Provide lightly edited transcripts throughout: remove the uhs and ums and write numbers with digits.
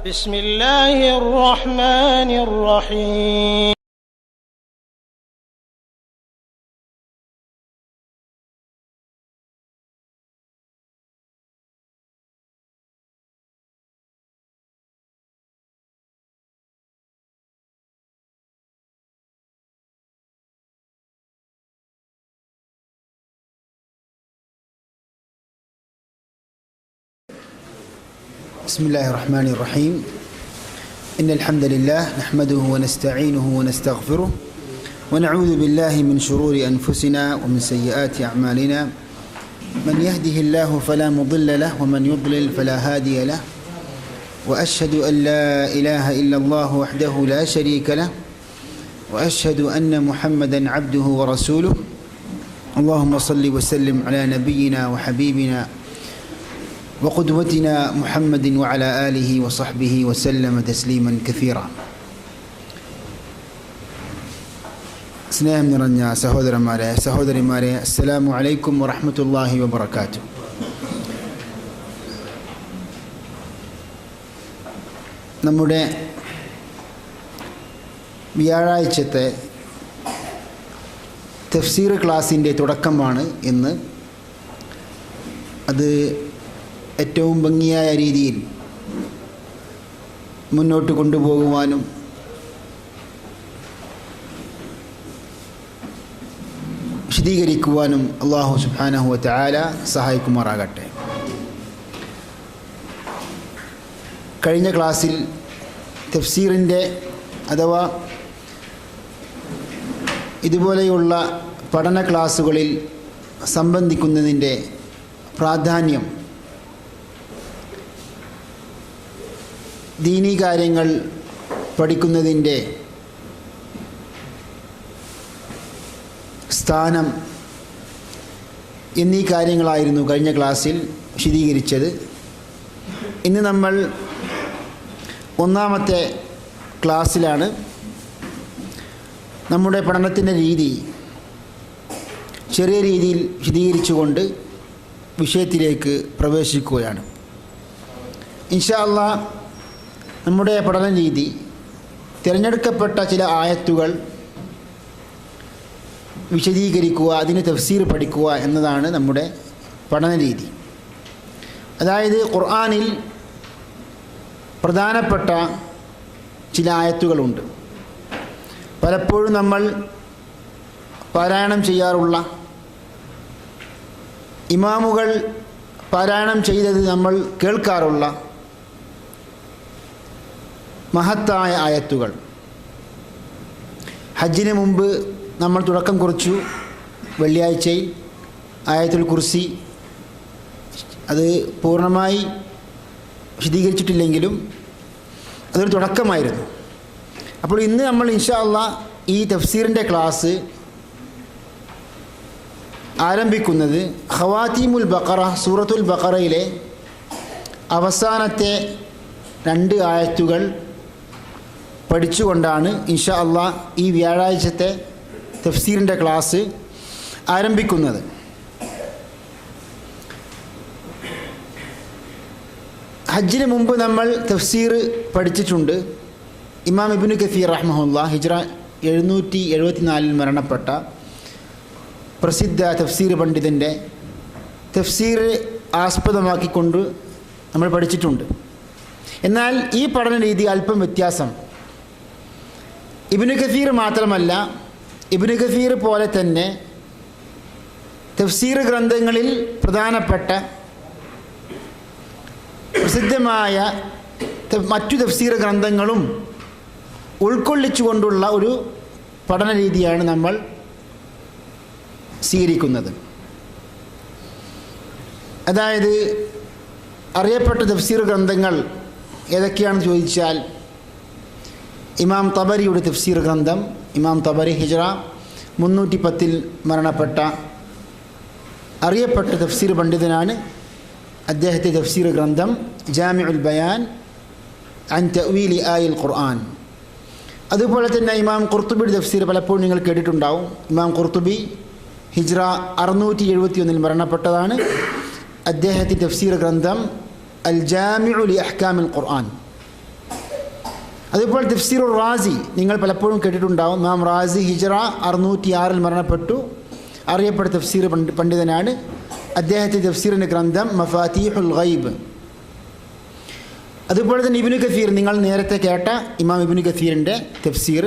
بسم الله الرحمن الرحيم بسم الله الرحمن الرحيم إن الحمد لله نحمده ونستعينه ونستغفره ونعوذ بالله من شرور أنفسنا ومن سيئات أعمالنا من يهده الله فلا مضل له ومن يضلل فلا هادي له وأشهد أن لا إله إلا الله وحده لا شريك له وأشهد أن محمدا عبده ورسوله اللهم صل وسلم على نبينا وحبيبنا وقدوتنا محمد وعلى آله وصحبه وسلم تسليما كثيرا. സ്നേഹം നിറഞ്ഞ സഹോദരന്മാരെ സഹോദരിമാരെ, അസ്സലാമു അലൈക്കും വറഹ്മത്തുള്ളാഹി വബറകാതുഹു. നമ്മുടെ വ്യാഴാഴ്ചത്തെ തഫ്സീർ ക്ലാസിൻ്റെ തുടക്കമാണ് ഇന്ന്. അത് ഏറ്റവും ഭംഗിയായ രീതിയിൽ മുന്നോട്ട് കൊണ്ടുപോകുവാനും വിശദീകരിക്കുവാനും അല്ലാഹു സുബ്ഹാനഹു വ തആല സഹായിക്കുമാറാകട്ടെ. കഴിഞ്ഞ ക്ലാസ്സിൽ തഫ്സീറിൻ്റെ അഥവാ ഇതുപോലെയുള്ള പഠന ക്ലാസ്സുകളിൽ സംബന്ധിക്കുന്നതിൻ്റെ പ്രാധാന്യം, ദീനീ കാര്യങ്ങൾ പഠിക്കുന്നതിൻ്റെ സ്ഥാനം എന്നീ കാര്യങ്ങളായിരുന്നു കഴിഞ്ഞ ക്ലാസ്സിൽ വിശദീകരിച്ചത്. ഇന്ന് നമ്മൾ ഒന്നാമത്തെ ക്ലാസ്സിലാണ്. നമ്മുടെ പഠനത്തിൻ്റെ രീതി ചെറിയ രീതിയിൽ വിശദീകരിച്ചുകൊണ്ട് വിഷയത്തിലേക്ക് പ്രവേശിക്കുകയാണ്. ഇൻഷാ അല്ലാഹ് നമ്മുടെ പഠന രീതി തിരഞ്ഞെടുക്കപ്പെട്ട ചില ആയത്തുകൾ വിശദീകരിക്കുക, അതിന് തഫ്സീർ പഠിക്കുക എന്നതാണ് നമ്മുടെ പഠന രീതി. അതായത് ഖുർആനിൽ പ്രധാനപ്പെട്ട ചില ആയത്തുകളുണ്ട്. പലപ്പോഴും നമ്മൾ പാരായണം ചെയ്യാറുള്ള, ഇമാമുകൾ പാരായണം ചെയ്തത് നമ്മൾ കേൾക്കാറുള്ള മഹത്തായ ആയത്തുകൾ. ഹജ്ജിന് മുമ്പ് നമ്മൾ തുടക്കം കുറിച്ചു. വെള്ളിയാഴ്ചയിൽ ആയത്തുൽ കുർസി, അത് പൂർണ്ണമായി വിശദീകരിച്ചിട്ടില്ലെങ്കിലും അതൊരു തുടക്കമായിരുന്നു. അപ്പോൾ ഇന്ന് നമ്മൾ ഇൻഷാ അല്ലാഹ് ഈ തഫ്സീറിൻ്റെ ക്ലാസ് ആരംഭിക്കുന്നത് ഖവാതീമുൽ ബഖറ, സൂറത്തുൽ ബഖറയിലെ അവസാനത്തെ 2 ആയത്തുകൾ പഠിച്ചുകൊണ്ടാണ് ഇൻഷാ അല്ലാഹ് ഈ വ്യാഴാഴ്ചത്തെ തഫ്സീറിൻ്റെ ക്ലാസ് ആരംഭിക്കുന്നത്. ഹജ്ജിന് മുമ്പ് നമ്മൾ തഫ്സീർ പഠിച്ചിട്ടുണ്ട്. ഇമാം ഇബ്നു കസീർ റഹ്മഹുല്ലാ ഹിജ്റ 774 മരണപ്പെട്ട പ്രസിദ്ധ തഫ്സീർ പണ്ഡിതൻ്റെ തഫ്സീർ ആസ്പദമാക്കിക്കൊണ്ട് നമ്മൾ പഠിച്ചിട്ടുണ്ട്. എന്നാൽ ഈ പഠന രീതി അല്പം വ്യത്യാസം. ഇബ്നു കസീർ മാത്രമല്ല, ഇബ്നു കസീർ പോലെ തന്നെ തഫ്സീർ ഗ്രന്ഥങ്ങളിൽ പ്രധാനപ്പെട്ട പ്രസിദ്ധമായ മറ്റു തഫ്സീർ ഗ്രന്ഥങ്ങളും ഉൾക്കൊള്ളിച്ചുകൊണ്ടുള്ള ഒരു പഠന രീതിയാണ് നമ്മൾ സ്വീകരിക്കുന്നത്. അതായത് അറിയപ്പെട്ട തഫ്സീർ ഗ്രന്ഥങ്ങൾ ഏതൊക്കെയാണെന്ന് ചോദിച്ചാൽ, ഇമാം തബരിയുടെ തഫ്സീർ ഗ്രന്ഥം, ഇമാം തബരി ഹിജ്റ 310 മരണപ്പെട്ട അറിയപ്പെട്ട തഫ്സീർ പണ്ഡിതനാണ്. അദ്ദേഹത്തെ തഫ്സീർ ഗ്രന്ഥം ജാമിഉൽ ബയാൻ അൻ തഅ്വീലി ആയിൽ ഖുർആൻ. അതുപോലെ തന്നെ ഇമാം ഖുർത്തുബിയുടെ തഫ്സീർ പലപ്പോഴും നിങ്ങൾ കേട്ടിട്ടുണ്ടാവും. ഇമാം ഖുർത്തുബി ഹിജ്റ 671 മരണപ്പെട്ടതാണ്. അദ്ദേഹത്തിൻ്റെ തഫ്സീർ ഗ്രന്ഥം അൽ ജാമിഉ ലി അഹ്കാമിൽ ഖുർആൻ, അതുപോലെ തഫ്സീറുർ റാസി നിങ്ങൾ പലപ്പോഴും കേട്ടിട്ടുണ്ടാവും. ഇമാം റാസി ഹിജ്റ 606 മരണപ്പെട്ടു. അറിയപ്പെട്ട തഫ്സീർ പണ്ഡിതനാണ്. അദ്ദേഹത്തിൻ്റെ തഫ്സീറിൻ്റെ ഗ്രന്ഥം മഫാതീഹുൽ ഗൈബ്. അതുപോലെ തന്നെ ഇബ്നു കസീർ, നിങ്ങൾ നേരത്തെ കേട്ട ഇമാം ഇബ്നു കസീറിൻ്റെ തഫ്സീർ.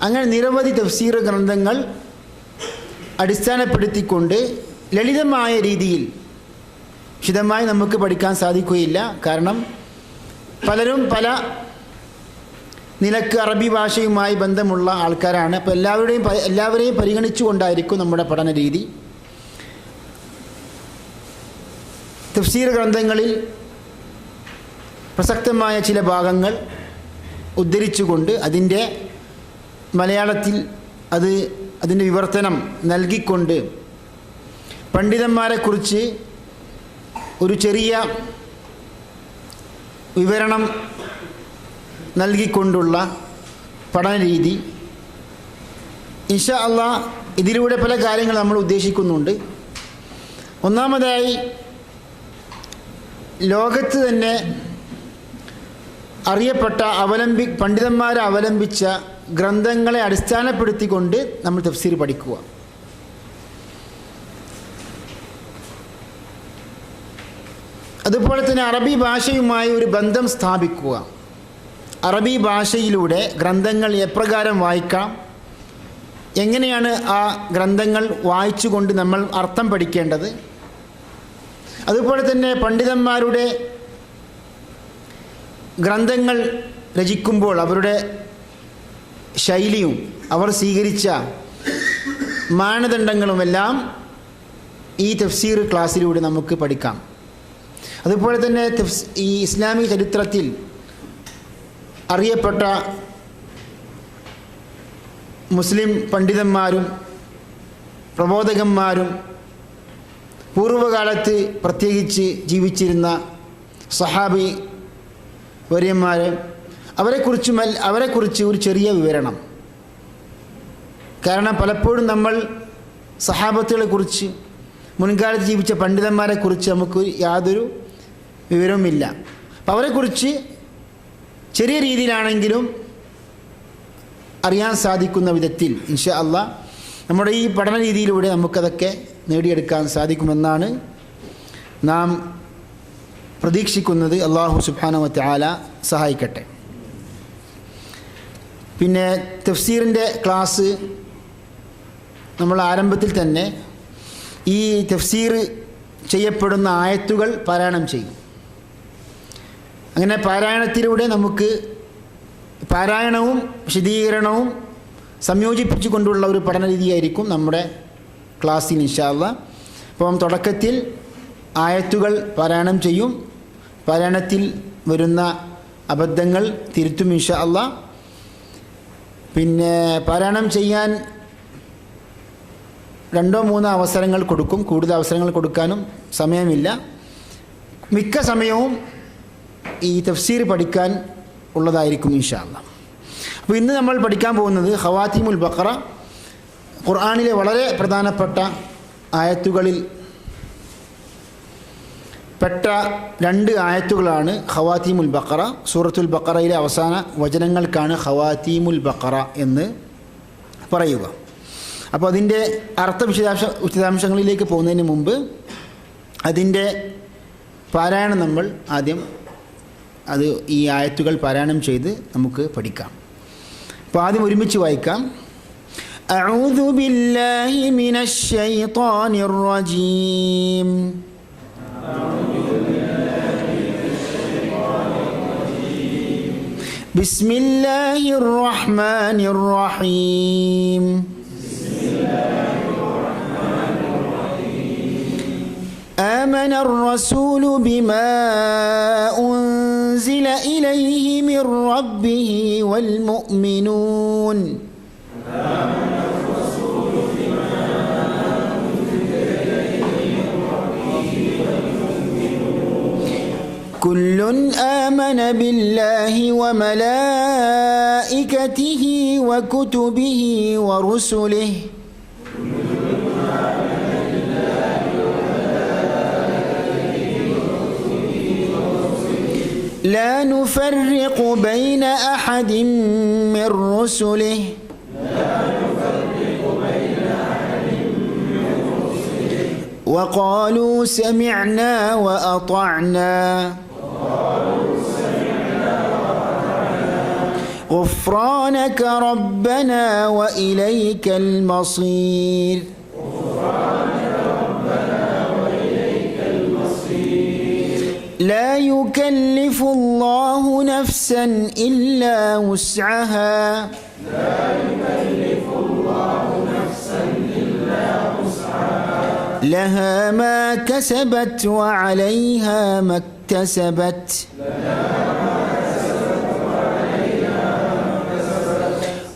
അങ്ങനെ നിരവധി തഫ്സീർ ഗ്രന്ഥങ്ങൾ അടിസ്ഥാനപ്പെടുത്തിക്കൊണ്ട് ലളിതമായ രീതിയിൽ വിശദമായി നമുക്ക് പഠിക്കാൻ സാധിക്കുകയില്ല. കാരണം പലരും പല നിലക്ക് അറബി ഭാഷയുമായി ബന്ധമുള്ള ആൾക്കാരാണ്. അപ്പോൾ എല്ലാവരെയും പരിഗണിച്ചുകൊണ്ടായിരിക്കും നമ്മുടെ പഠന രീതി. തഫ്സീർ ഗ്രന്ഥങ്ങളിൽ പ്രസക്തമായ ചില ഭാഗങ്ങൾ ഉദ്ധരിച്ചുകൊണ്ട് അതിൻ്റെ മലയാളത്തിൽ അതിൻ്റെ വിവർത്തനം നൽകിക്കൊണ്ട് പണ്ഡിതന്മാരെക്കുറിച്ച് ഒരു ചെറിയ വിവരണം നൽകിക്കൊണ്ടുള്ള പഠന രീതി. ഇൻഷാ അല്ലാഹ് ഇതിലൂടെ പല കാര്യങ്ങൾ നമ്മൾ ഉദ്ദേശിക്കുന്നുണ്ട്. ഒന്നാമതായി, ലോകത്ത് തന്നെ അറിയപ്പെട്ട പണ്ഡിതന്മാരെ അവലംബിച്ച ഗ്രന്ഥങ്ങളെ അടിസ്ഥാനപ്പെടുത്തിക്കൊണ്ട് നമ്മൾ തഫ്സീർ പഠിക്കുക. അതുപോലെ തന്നെ അറബി ഭാഷയുമായി ഒരു ബന്ധം സ്ഥാപിക്കുക. അറബി ഭാഷയിലൂടെ ഗ്രന്ഥങ്ങൾ എപ്രകാരം വായിക്കാം, എങ്ങനെയാണ് ആ ഗ്രന്ഥങ്ങൾ വായിച്ചുകൊണ്ട് നമ്മൾ അർത്ഥം പഠിക്കേണ്ടത്, അതുപോലെ തന്നെ പണ്ഡിതന്മാരുടെ ഗ്രന്ഥങ്ങൾ രചിക്കുമ്പോൾ അവരുടെ ശൈലിയും അവർ സ്വീകരിച്ച മാനദണ്ഡങ്ങളുമെല്ലാം ഈ തഫ്സീർ ക്ലാസ്സിലൂടെ നമുക്ക് പഠിക്കാം. അതുപോലെ തന്നെ ഈ ഇസ്ലാമിക ചരിത്രത്തിൽ അറിയപ്പെട്ട മുസ്ലിം പണ്ഡിതന്മാരും പ്രബോധകന്മാരും പൂർവ്വകാലത്ത് പ്രത്യേകിച്ച് ജീവിച്ചിരുന്ന സഹാബി വര്യന്മാർ, അവരെക്കുറിച്ച് ഒരു ചെറിയ വിവരണം. കാരണം പലപ്പോഴും നമ്മൾ സഹാബത്തുകളെക്കുറിച്ച്, മുൻകാലത്ത് ജീവിച്ച പണ്ഡിതന്മാരെക്കുറിച്ച് നമുക്ക് യാതൊരു വിവരവുമില്ല. അപ്പം അവരെക്കുറിച്ച് ചെറിയ രീതിയിലാണെങ്കിലും അറിയാൻ സാധിക്കുന്ന വിധത്തിൽ ഇൻഷാ അല്ലാഹ് നമ്മുടെ ഈ പഠന രീതിയിലൂടെ നമുക്കതൊക്കെ നേടിയെടുക്കാൻ സാധിക്കുമെന്നാണ് നാം പ്രതീക്ഷിക്കുന്നത്. അല്ലാഹു സുബ്ഹാനഹു വ തആല സഹായിക്കട്ടെ. പിന്നെ തഫ്സീറിൻ്റെ ക്ലാസ് നമ്മൾ ആരംഭത്തിൽ തന്നെ ഈ തഫ്സീർ ചെയ്യപ്പെടുന്ന ആയത്തുകൾ പാരായണം ചെയ്യും. അങ്ങനെ പാരായണത്തിലൂടെ നമുക്ക് പാരായണവും വിശദീകരണവും സംയോജിപ്പിച്ചുകൊണ്ടുള്ള ഒരു പഠന രീതിയായിരിക്കും നമ്മുടെ ക്ലാസ്സിൽ ഇൻഷാ അല്ലാഹ്. അപ്പം തുടക്കത്തിൽ ആയത്തുകൾ പാരായണം ചെയ്യും. പാരായണത്തിൽ വരുന്ന അബദ്ധങ്ങൾ തിരുത്തും ഇൻഷാ അല്ലാഹ്. പിന്നെ പാരായണം ചെയ്യാൻ 2-3 അവസരങ്ങൾ കൊടുക്കും. കൂടുതൽ അവസരങ്ങൾ കൊടുക്കാനും സമയമില്ല. മിക്ക സമയവും ഈ തഫ്സീർ പഠിക്കാൻ ഉള്ളതായിരിക്കും ഇൻഷാ അല്ലാഹ്. അപ്പോൾ ഇന്ന് നമ്മൾ പഠിക്കാൻ പോകുന്നത് ഖവാതീമുൽ ബഖറ, ഖുർആനിലെ വളരെ പ്രധാനപ്പെട്ട ആയത്തുകളിൽ പെട്ട 2 ആയത്തുകളാണ് ഖവാതീമുൽ ബഖറ. സൂറത്തുൽ ബഖറയിലെ അവസാന വചനങ്ങൾക്കാണ് ഖവാതീമുൽ ബഖറ എന്ന് പറയുക. അപ്പോൾ അതിൻ്റെ വിശദാംശങ്ങളിലേക്ക് പോകുന്നതിന് മുമ്പ് അതിൻ്റെ പാരായണം നമ്മൾ ആദ്യം ഈ ആയത്തുകൾ പാരായണം ചെയ്ത് നമുക്ക് പഠിക്കാം. അപ്പോൾ ആദ്യം ഒരുമിച്ച് വായിക്കാം. അഊദു ബില്ലാഹി മിനശ് ശൈത്വാനിർ റജീം. ബിസ്മില്ലാഹിർ റഹ്മാനിർ റഹീം. آمن الرسول بما أنزل إليه من ربه والمؤمنون كل آمن بالله وملائكته وكتبه ورسله لا نفرق بين أحد من رسله وقالوا سمعنا وأطعنا غفرانك ربنا وإليك المصير. لا يكلف الله نفسا إلا وسعها لها ما كسبت وعليها ما اكتسبت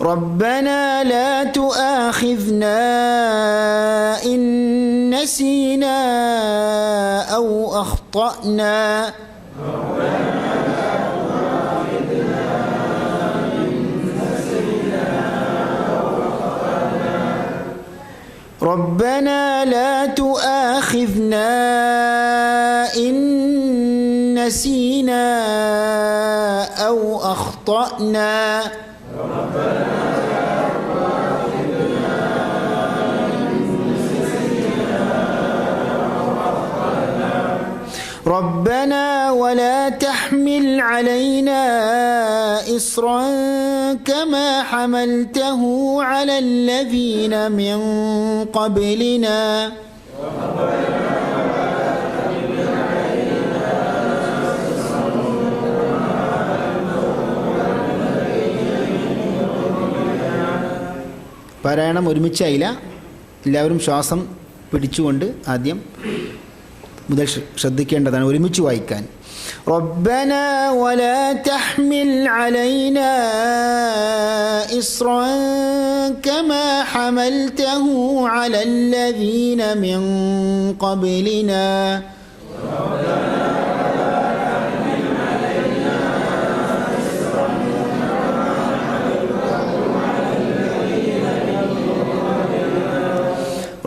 ربنا لا تؤاخذنا إن نسينا أو أخطأنا ربنا لا تؤاخذنا إن نسينا أو أخطأنا ربنا ولا تحمل علينا إصرا كما حملته على الذين من قبلنا പാരായണം ഒരുമിച്ചായില്ല. എല്ലാവരും ശ്വാസം പിടിച്ചുകൊണ്ട് ആദ്യം മുതൽ ശ്രദ്ധിക്കേണ്ടതാണ്, ഒരുമിച്ച് വായിക്കാൻ. ربنا ولا تحمل علينا إصرا كما حملته على الذين من قبلنا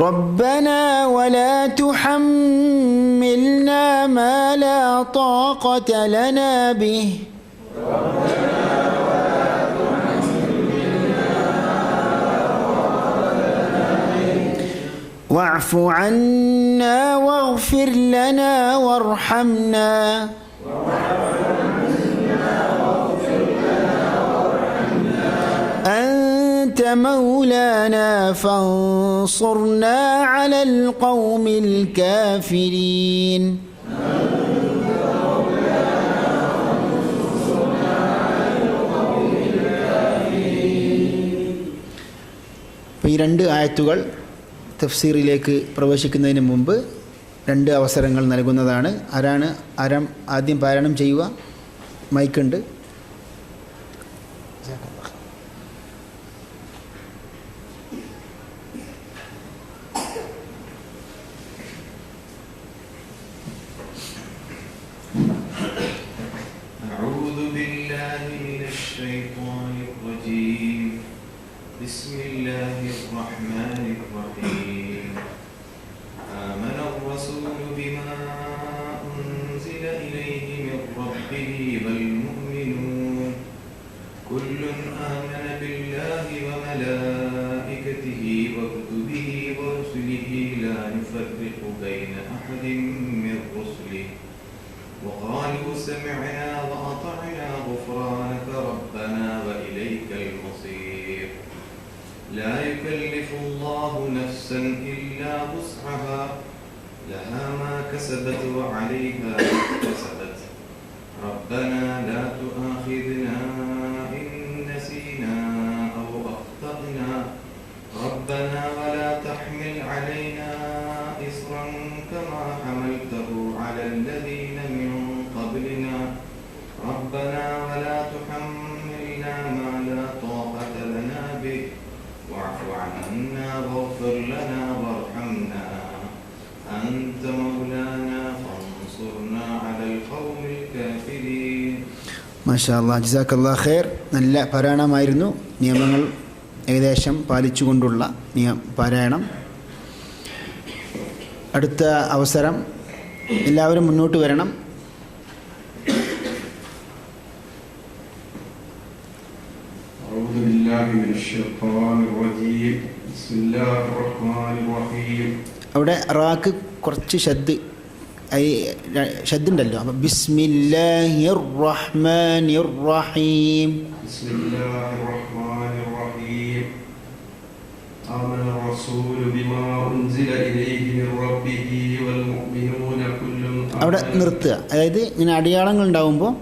ربنا ولا تحملنا ما لا طاقة لنا به واعف عنا واغفر لنا وارحمنا أنت مولانا فانصرنا على القوم الكافرين. ഈ രണ്ട് ആയത്തുകൾ തഫ്സീറിലേക്ക് പ്രവേശിക്കുന്നതിന് മുമ്പ് രണ്ട് അവസരങ്ങൾ നൽകുന്നതാണ്. ആദ്യം പാരായണം ചെയ്യുക? മൈക്കുണ്ട്. بسم الله الرحمن الرحيم آمن الرسول بما أنزل إليه من ربه والمؤمنون كل آمن بالله وملائكته وكتبه ورسله لا نفرق بين أحد من رسله وقالوا سمعنا وأطعنا غفرانك ربنا وإليك المصير. لا يكلف الله نفسا إلا وسعها لها ما كسبت وعليها ما اكتسبت ربنا لا تؤاخذنا إن نسينا أو أخطأنا ربنا ولا تحمل علينا إصرا كما حملته على الذين من قبلنا ربنا ولا تحملنا ما لا طاقة لنا به واعف عنا واغفر لنا وارحمنا أنت مولانا فانصرنا على القوم الكافرين. മാഷാ അല്ലാഹ്, ജസാക്കല്ലാഹ് ഖൈർ. നല്ല പാരായണമായിരുന്നു. നിയമങ്ങൾ ഏകദേശം പാലിച്ചുകൊണ്ടുള്ള പാരായണം. അടുത്ത അവസരം എല്ലാവരും മുന്നോട്ട് വരണം. بالله من الشيطان الرجيم بسم الله الرحمن الرحيم അവിടെ റാക്ക് കുറച്ച് ഷദ്ദുണ്ടല്ലോ. അപ്പം ബിസ്മില്ലാഹിർ റഹ്മാനിർ റഹീം. بسم الله الرحمن الرحيم آمن الرسول بما أنزل إليه من ربه والمؤمنون كل അവിടെ നിർത്തുക. അതായത് ഇങ്ങനെ അടയാളങ്ങൾ ഉണ്ടാകുമ്പോൾ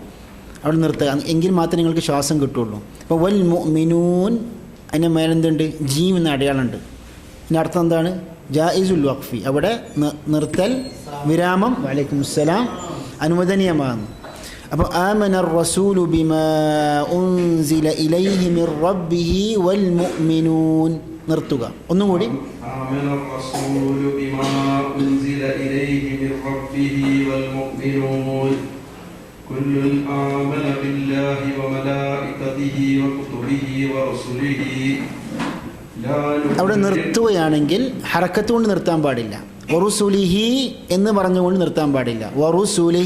അവിടെ നിർത്തുക. എങ്കിൽ മാത്രമേ നിങ്ങൾക്ക് ശ്വാസം കിട്ടുള്ളൂ. അപ്പോൾ വൽ മുഅ്മിനൂൻ അതിൻ്റെ മേലെന്തുണ്ട്? ജീം എന്ന അടയാളമുണ്ട്. ഇതിൻ്റെ അർത്ഥം എന്താണ്? ജായിസുൽ വഖഫി. അവിടെ നിർത്തൽ, വിരാമം വലൈക്കും അസ്സലാം അനുവദനീയമാകുന്നു. അപ്പോൾ ആമനർ റസൂലു ബിമാ ഉൻസില ഇലൈഹി മിർ റബ്ബിഹി വൽ മുഅ്മിനൂൻ. നിർത്തുക. ഒന്നുകൂടി. آمن الرسول بما أنزل إليه من ربه والمؤمنون كل آمن بالله وملائكته وكتبه ورسله അവിടെ നിർത്തുകയാണെങ്കിൽ ഹറക്കത്ത് കൊണ്ട് നിർത്താൻ പാടില്ല. വറുസുലിഹി എന്ന് പറഞ്ഞുകൊണ്ട് നിർത്താൻ പാടില്ല. വറുസുലി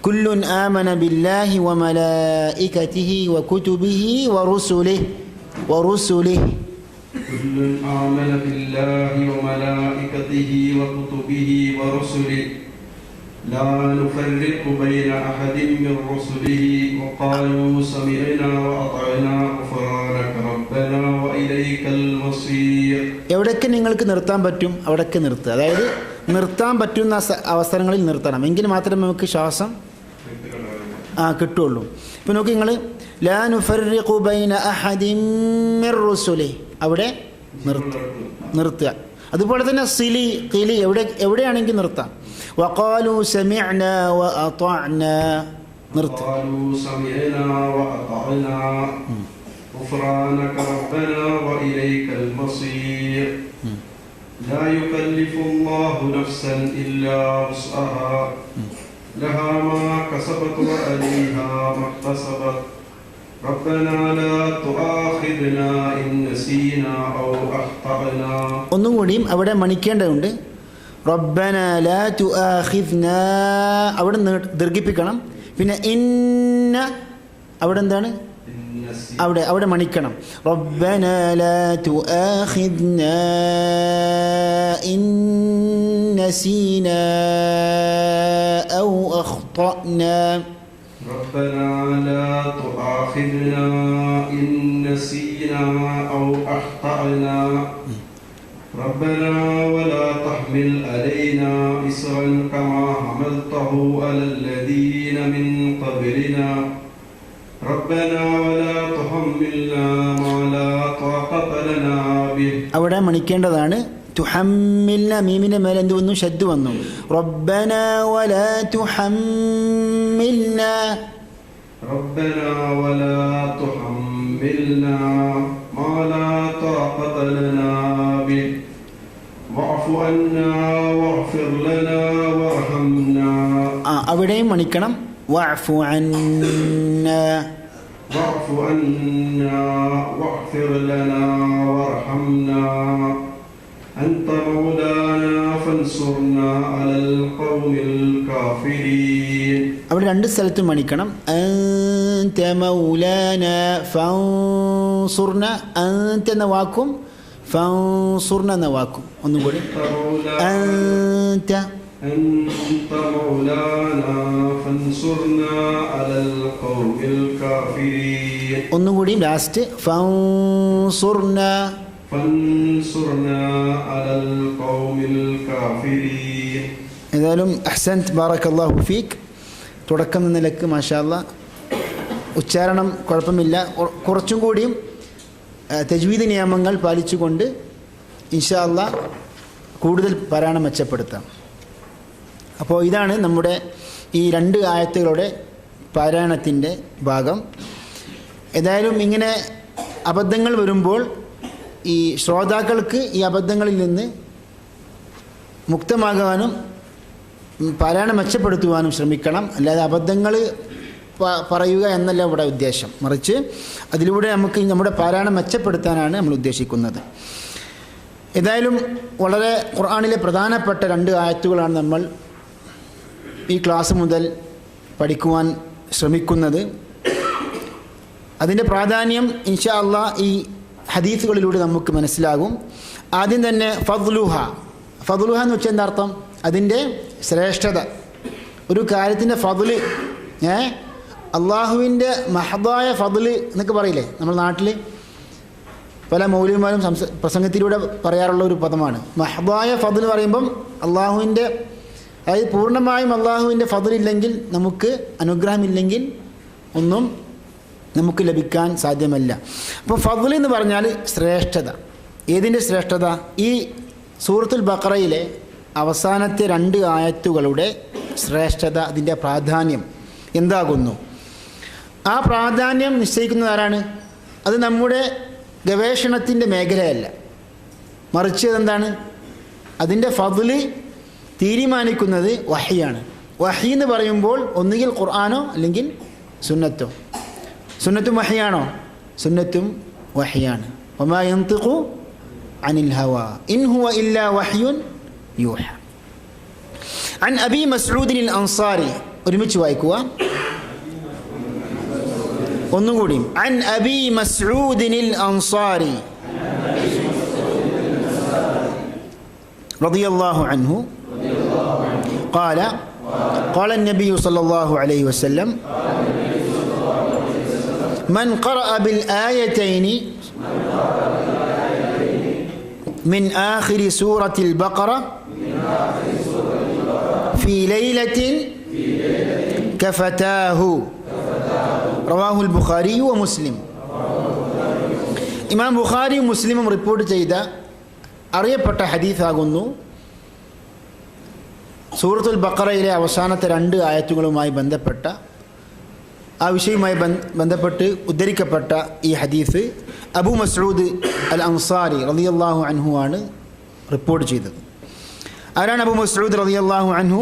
കുല്ലുൻ ആമന ബില്ലാഹി വമലായികതിഹി വകുതുബിഹി വറുസുലിഹി വറുസുലിഹി كل آمن بالله وملائكته وكتبه ورسله لا نفرق بين أحد من رسله وقالوا سمعنا وأطعنا غفرانك ربنا وإليك المصير. എവിടെയൊക്കെ നിങ്ങൾക്ക് നിർത്താൻ പറ്റും അവിടെയൊക്കെ നിർത്തുക. അതായത് നിർത്താൻ പറ്റുന്ന അവസരങ്ങളിൽ നിർത്തണം. എങ്കിൽ മാത്രമേ നമുക്ക് ശ്വാസം കിട്ടുള്ളൂ. ഇപ്പം നോക്കി നിങ്ങൾ ലാ നുഫർരിഖു ബൈന അഹദിൻ മിർ റുസുലി അവിടെ നിർത്തുക. അതുപോലെ തന്നെ സിലി കിലി എവിടെയാണെങ്കിൽ നിർത്താം. വഖാലു സമിഅ്നാ വഅതഅ്നാ നിർത്തുക. غفرانك ربنا وإليك المصير لا يكلف الله نفسا إلا وسعها لها ما كسبت وعليها ما اكتسبت ربنا لا تؤاخذنا إن نسينا أو أخطأنا. ഒന്നും കൂടിയും അവിടെ മണിക്കേണ്ടതുണ്ട്. റബ്ബന ലാ തുആഖിദ്നാ അവിടെ ദീർഘിപ്പിക്കണം. പിന്നെ ഇന്ന അവിടെ എന്താണ്? അവിടെ മണിക്കണം. റബ്ബന ലാ തുആഖിദ്നാ ഇൻ നസീനാ ഔ അഖ്തഅനാ. ربنا لا تؤاخذنا إن نسينا أو أخطأنا ربنا ولا تحمل علينا إصرا كما حملته على الذين من قبلنا ربنا ولا تحملنا ما لا طاقة لنا به. അവിടെ മണിക്കേണ്ടതാണ്. തുഹമ്മിൽന മീമിൻ്റെ മേലെ എന്ത് വന്നു? ഷദ്ദ് വന്നു. റബ്ബന വലാ തുഹമ്മിൽന ربنا ولا تحملنا ما لا طاقة لنا به واعف عنا واغفر لنا وارحمنا. അവിടെയും മണിക്കണം. വഅഫു അന്നാ واعف عنا واغفر لنا وارحمنا أنت مولانا فانصرنا على القوم الكافرين. അവിടെ രണ്ട് സ്ഥലത്തും മണിക്കണം. അൻത മൗലാന ഫൻസുർന. അൻത എന്ന വാക്കും ഫൻസുർന എന്ന വാക്കും ഒന്നും കൂടി. അൻത مولانا فانصرنا على القوم الكافرين. ഒന്നും കൂടി ലാസ്റ്റ് ഫൻസുർന على القوم الكافرين. ഏതായാലും അഹ്സൻത് ബാറക്കല്ലാഹു ഫീക്ക്. തുടക്കം എന്ന നിലക്ക് മാഷാ അല്ലാഹ് ഉച്ചാരണം കുഴപ്പമില്ല. കുറച്ചും കൂടിയും തജ്വീദ് നിയമങ്ങൾ പാലിച്ചുകൊണ്ട് ഇൻഷാ അല്ലാഹ് കൂടുതൽ പാരായണം മെച്ചപ്പെടുത്താം. അപ്പോൾ ഇതാണ് നമ്മുടെ ഈ 2 ആയത്തുകളുടെ പാരായണത്തിൻ്റെ ഭാഗം. ഏതായാലും ഇങ്ങനെ അബദ്ധങ്ങൾ വരുമ്പോൾ ഈ ശ്രോതാക്കൾക്ക് ഈ അബദ്ധങ്ങളിൽ നിന്ന് മുക്തമാകാനും പാരായണം മെച്ചപ്പെടുത്തുവാനും ശ്രമിക്കണം. അല്ലാതെ അബദ്ധങ്ങൾ പറയുക എന്നല്ല ഇവിടെ ഉദ്ദേശം. മറിച്ച് അതിലൂടെ നമുക്ക് നമ്മുടെ പാരായണം മെച്ചപ്പെടുത്താനാണ് നമ്മൾ ഉദ്ദേശിക്കുന്നത്. ഏതായാലും വളരെ ഖുർആനിലെ പ്രധാനപ്പെട്ട 2 ആയത്തുകളാണ് നമ്മൾ ഈ ക്ലാസ് മുതൽ പഠിക്കുവാൻ ശ്രമിക്കുന്നത്. അതിൻ്റെ പ്രാധാന്യം ഇൻഷാ അള്ളാഹ് ഈ ഹദീസുകളിലൂടെ നമുക്ക് മനസ്സിലാകും. ആദ്യം തന്നെ ഫദ്ലുഹ എന്ന് വെച്ചാൽ എന്താ അർത്ഥം? അതിൻ്റെ ശ്രേഷ്ഠത. ഒരു കാര്യത്തിൻ്റെ ഫദ്ല്, അള്ളാഹുവിൻ്റെ മഹദായ ഫദ്ല് എന്നൊക്കെ പറയില്ലേ നമ്മൾ നാട്ടിൽ? പല മൗലവിമാരും പ്രസംഗത്തിലൂടെ പറയാറുള്ള ഒരു പദമാണ് മഹദായ ഫദ്ല്. പറയുമ്പം അള്ളാഹുവിൻ്റെ, അതായത് പൂർണ്ണമായും അള്ളാഹുവിൻ്റെ ഫദ്ലില്ലെങ്കിൽ, നമുക്ക് അനുഗ്രഹമില്ലെങ്കിൽ ഒന്നും നമുക്ക് ലഭിക്കാൻ സാധ്യമല്ല. അപ്പോൾ ഫദ്ല് എന്ന് പറഞ്ഞാൽ ശ്രേഷ്ഠത. ഏതിൻ്റെ ശ്രേഷ്ഠത? ഈ സൂറത്തുൽ ബഖറയിലെ അവസാനത്തെ 2 ആയത്തുകളുടെ ശ്രേഷ്ഠത, അതിൻ്റെ പ്രാധാന്യം എന്താകുന്നു? ആ പ്രാധാന്യം നിശ്ചയിക്കുന്നത് ആരാണ്? അത് നമ്മുടെ ഗവേഷണത്തിൻ്റെ മേഖലയല്ല, മറിച്ച് അതെന്താണ്? അതിൻ്റെ ഫദ്ല് തീരുമാനിക്കുന്നത് വഹിയാണ്. വഹി എന്ന് പറയുമ്പോൾ ഒന്നുകിൽ ഖുർആനോ അല്ലെങ്കിൽ സുന്നത്തോ. സുന്നത്തും വഹിയാണോ? സുന്നത്തും വഹിയാണ്. വമാ യൻതിഖു അനിൽ ഹവാ ഇൻ ഹുവ ഇല്ലാ വഹ്യുൻ യൂഹ. അൻ അബി മസ്ഊദ് അൽ അൻസാരി. ഒരുമിച്ച് വായിക്കുക. ഒന്നുകൂടി. അൻ അബി മസ്ഊദ് അൽ അൻസാരി റളിയല്ലാഹു അൻഹു قال قال النبي صلى الله عليه وسلم من قرأ بالآيتين من آخر سورة البقرة في ليلة كفتاه رواه البخاري ومسلم. ഇമാം ബുഖാരിയും മുസ്ലിമും റിപ്പോർട്ട് ചെയ്ത അറിയപ്പെട്ട ഹദീസാകുന്നു. സൂറത്തുൽ ബഖറയിലെ അവസാനത്തെ 2 ആയത്തുകളുമായി ബന്ധപ്പെട്ട, ആ വിഷയവുമായി ബന്ധപ്പെട്ട് ഉദ്ധരിക്കപ്പെട്ട ഈ ഹദീസ് അബൂ മസ്ഊദ് അൽ അൻസാരി റളിയല്ലാഹു അൻഹു ആണ് റിപ്പോർട്ട് ചെയ്തത്. ആരാണ് അബൂ മസ്ഊദ് റളിയല്ലാഹു അൻഹു?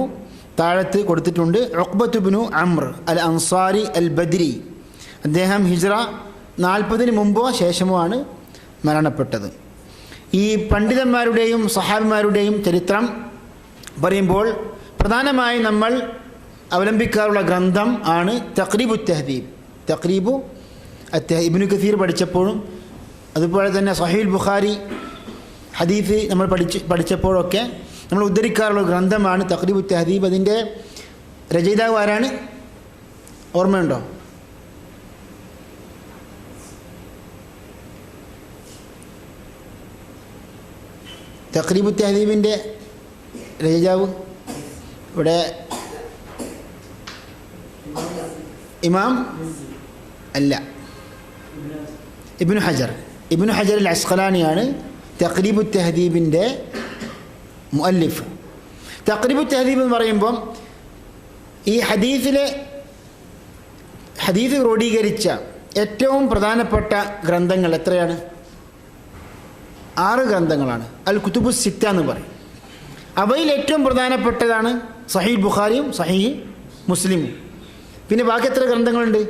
താഴത്ത് കൊടുത്തിട്ടുണ്ട്. ഉഖ്ബത്ത് ഇബ്നു അംർ അൽ അൻസാരി അൽ ബദ്രി. അദ്ദേഹം ഹിജ്റ 40 മുമ്പോ ശേഷമോ ആണ് മരണപ്പെട്ടത്. ഈ പണ്ഡിതന്മാരുടെയും സഹാബിമാരുടെയും ചരിത്രം പറയുമ്പോൾ പ്രധാനമായും നമ്മൾ അവലംബിക്കാറുള്ള ഗ്രന്ഥം ആണ് തഖ്രീബു തഹ്ദീബ്. തഖ്രീബു ഇബ്നു കസീർ പഠിച്ചപ്പോഴും അതുപോലെ തന്നെ സഹീഹുൽ ബുഖാരി ഹദീസ് നമ്മൾ പഠിച്ചപ്പോഴൊക്കെ നമ്മൾ ഉദ്ധരിക്കാറുള്ള ഗ്രന്ഥമാണ് തഖ്രീബു തഹ്ദീബ്. അതിൻ്റെ രചയിതാവ് ആരാണ്? ഓർമ്മയുണ്ടോ? തഖ്രീബു തഹ്ദീബിൻ്റെ രചയിതാവ് ഇവിടെ ഇമാം അല്ല, ഇബ്നു ഹജർ അൽ അസ്ഖലാനിയാണ് തഖ്രീബു തഹ്ദീബിൻ്റെ മുഅല്ലിഫ്. തഖ്രീബു തഹ്ദീബ് എന്ന് പറയുമ്പം ഈ ഹദീസ് ക്രോഡീകരിച്ച ഏറ്റവും പ്രധാനപ്പെട്ട ഗ്രന്ഥങ്ങൾ എത്രയാണ്? 6 ഗ്രന്ഥങ്ങളാണ്. അൽ കുതുബു സിത്ത എന്ന് പറയും. അവയിൽ ഏറ്റവും പ്രധാനപ്പെട്ടതാണ് സഹീഹ് ബുഖാരിയും സഹീഹ് മുസ്ലിമും. പിന്നെ ബാക്കി എത്ര ഗ്രന്ഥങ്ങളുണ്ട്?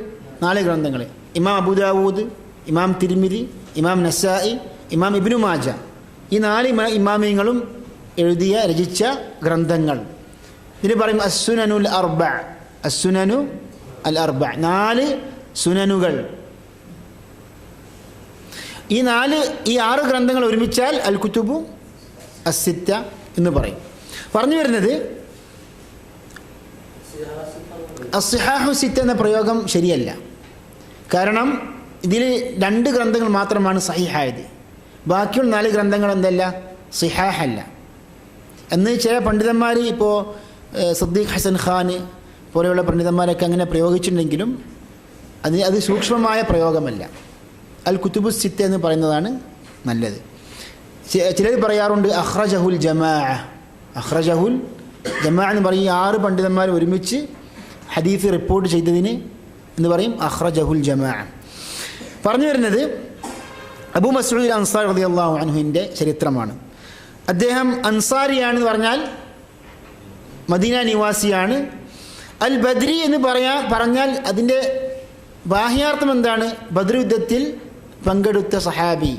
4 ഗ്രന്ഥങ്ങൾ. ഇമാം അബൂ ദാവൂദ്, ഇമാം തിർമിദി, ഇമാം നസായി, ഇമാം ഇബ്നു മാജ. ഈ 4 ഇമാമിയങ്ങളും രചിച്ച ഗ്രന്ഥങ്ങൾ. ഇതിന് പറയും അസ്സുനനുൽ അർബഅ. അസ്സുനനു അൽ അർബഅ, 4 സുനനുകൾ. ഈ 6 ഗ്രന്ഥങ്ങൾ ഒരുമിച്ചാൽ അൽ കുതുബു അസ്സിത്ത എന്ന് പറയും. പറഞ്ഞു വരുന്നത് അസ്സിഹാഹു സിത്ത എന്ന പ്രയോഗം ശരിയല്ല. കാരണം ഇതിൽ 2 ഗ്രന്ഥങ്ങൾ മാത്രമാണ് സഹിഹായത്. ബാക്കിയുള്ള 4 ഗ്രന്ഥങ്ങൾ എന്തല്ല? സിഹാഹല്ല എന്ന് ചില പണ്ഡിതന്മാർ, ഇപ്പോൾ സിദ്ദീഖ് ഹസൻ ഖാൻ പോലെയുള്ള പണ്ഡിതന്മാരൊക്കെ അങ്ങനെ പ്രയോഗിച്ചിട്ടുണ്ടെങ്കിലും അത് സൂക്ഷ്മമായ പ്രയോഗമല്ല. അൽ കുതുബു സിത്ത എന്ന് പറയുന്നതാണ് നല്ലത്. ചിലർ പറയാറുണ്ട് അഖ്റജഹുൽ ജമാഅ. അഖ്റജഹുൽ ജമാഅ എന്ന് പറയും. 6 പണ്ഡിതന്മാർ ഒരുമിച്ച് ഹദീസ് റിപ്പോർട്ട് ചെയ്തതിന് എന്ന് പറയും അഖ്റജഹുൽ ജമാഅ. പറഞ്ഞു വരുന്നത് അബൂ മസ്ഊദ് അൽ അൻസാരി റളിയല്ലാഹു അൻഹുവിൻ്റെ ചരിത്രമാണ്. അദ്ദേഹം അൻസാരിയാണെന്ന് പറഞ്ഞാൽ മദീന നിവാസിയാണ്. അൽ ബദ്രി എന്ന് പറഞ്ഞാൽ അതിൻ്റെ ബാഹ്യാർത്ഥം എന്താണ്? ബദ്ർ യുദ്ധത്തിൽ പങ്കെടുത്ത സഹാബി.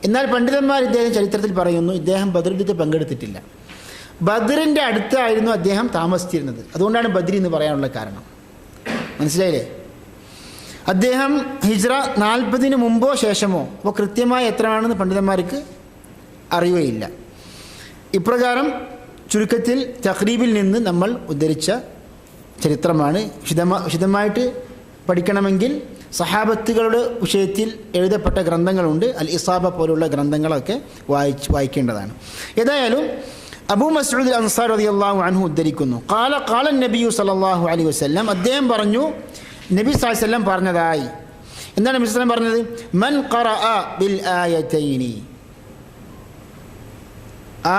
എന്നാൽ പണ്ഡിതന്മാർ ഇദ്ദേഹം ചരിത്രത്തിൽ പറയുന്നു ഇദ്ദേഹം ബദ്ർ യുദ്ധത്തിൽ പങ്കെടുത്തിട്ടില്ല. ബദ്റിൻ്റെ അടുത്തായിരുന്നു അദ്ദേഹം താമസിച്ചിരുന്നത്. അതുകൊണ്ടാണ് ബദ്രി എന്ന് പറയാനുള്ള കാരണം. മനസ്സിലായില്ലേ? അദ്ദേഹം ഹിജ്റ 40 മുമ്പോ ശേഷമോ, അപ്പോൾ കൃത്യമായി എത്രയാണെന്ന് പണ്ഡിതന്മാർക്ക് അറിയുകയില്ല. ഇപ്രകാരം ചുരുക്കത്തിൽ തഖ്രീബിൽ നിന്ന് നമ്മൾ ഉദ്ധരിച്ച ചരിത്രമാണ്. വിശദമായിട്ട് പഠിക്കണമെങ്കിൽ സഹാബത്തുകളുടെ വിഷയത്തിൽ എഴുതപ്പെട്ട ഗ്രന്ഥങ്ങളുണ്ട്. അൽ ഇസാബ പോലുള്ള ഗ്രന്ഥങ്ങളൊക്കെ വായിക്കേണ്ടതാണ്. ഏതായാലും അബൂ മസ്ഊദ് അൻസാരി റളിയല്ലാഹു അൻഹു ഉദ്ധരിക്കുന്നു, ഖാല നബിയു സല്ലല്ലാഹു അലൈഹി വസല്ലം, അദ്ദേഹം പറഞ്ഞു, നബി സല്ലല്ലാഹു അലൈഹി വസല്ലം പറഞ്ഞതായി. എന്താണ് നബി സല്ലല്ലാഹു അലൈഹി വസല്ലം പറഞ്ഞത്? മൻ ഖറഅ ബിൽ ആയതൈനി,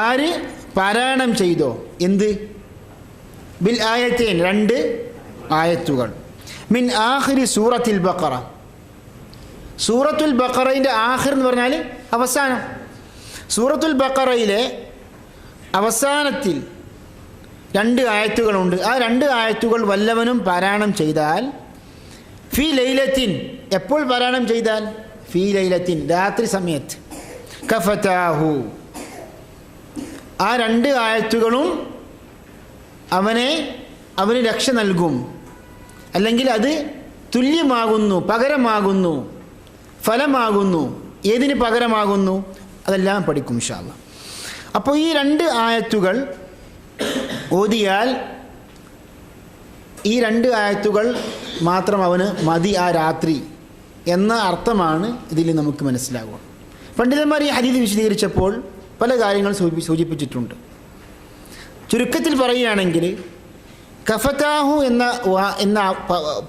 ആര് പാരായണം ചെയ്തോ, എന്ത്? ബിൽ ആയതൈൻ, 2 ആയത്തുകൾ, മിൻ ആഖിരി സൂറത്തുൽ ബഖറ, സൂറത്തുൽ ബഖറയിൻ്റെ ആഖിർ എന്ന് പറഞ്ഞാൽ അവസാനം. സൂറത്തുൽ ബഖറയിലെ അവസാനത്തിൽ 2 ആയത്തുകളുണ്ട്. ആ 2 ആയത്തുകൾ വല്ലവനും പാരായണം ചെയ്താൽ, ഫീ ലൈലത്തിൻ, എപ്പോൾ പാരായണം ചെയ്താൽ? ഫീ ലൈലത്തിൻ, രാത്രി സമയത്ത്, കഫതാഹു, ആ 2 ആയത്തുകളും അവന് രക്ഷ നൽകും, അല്ലെങ്കിൽ അത് തുല്യമാകുന്നു, പകരമാകുന്നു, ഫലമാകുന്നു. ഏതിന് പകരമാകുന്നു? അതെല്ലാം പഠിക്കും ഇൻഷാ അല്ലാഹ്. അപ്പോൾ ഈ 2 ആയത്തുകൾ ഓതിയാൽ, ഈ 2 ആയത്തുകൾ മാത്രം അവന് മതി ആ രാത്രി എന്ന അർത്ഥമാണ് ഇതിൽ നമുക്ക് മനസ്സിലാകുക. പണ്ഡിതന്മാർ ഈ ഹദീസ് വിശദീകരിച്ചപ്പോൾ പല കാര്യങ്ങൾ സൂചിപ്പിച്ചിട്ടുണ്ട്. ചുരുക്കത്തിൽ പറയുകയാണെങ്കിൽ കഫതാഹു എന്ന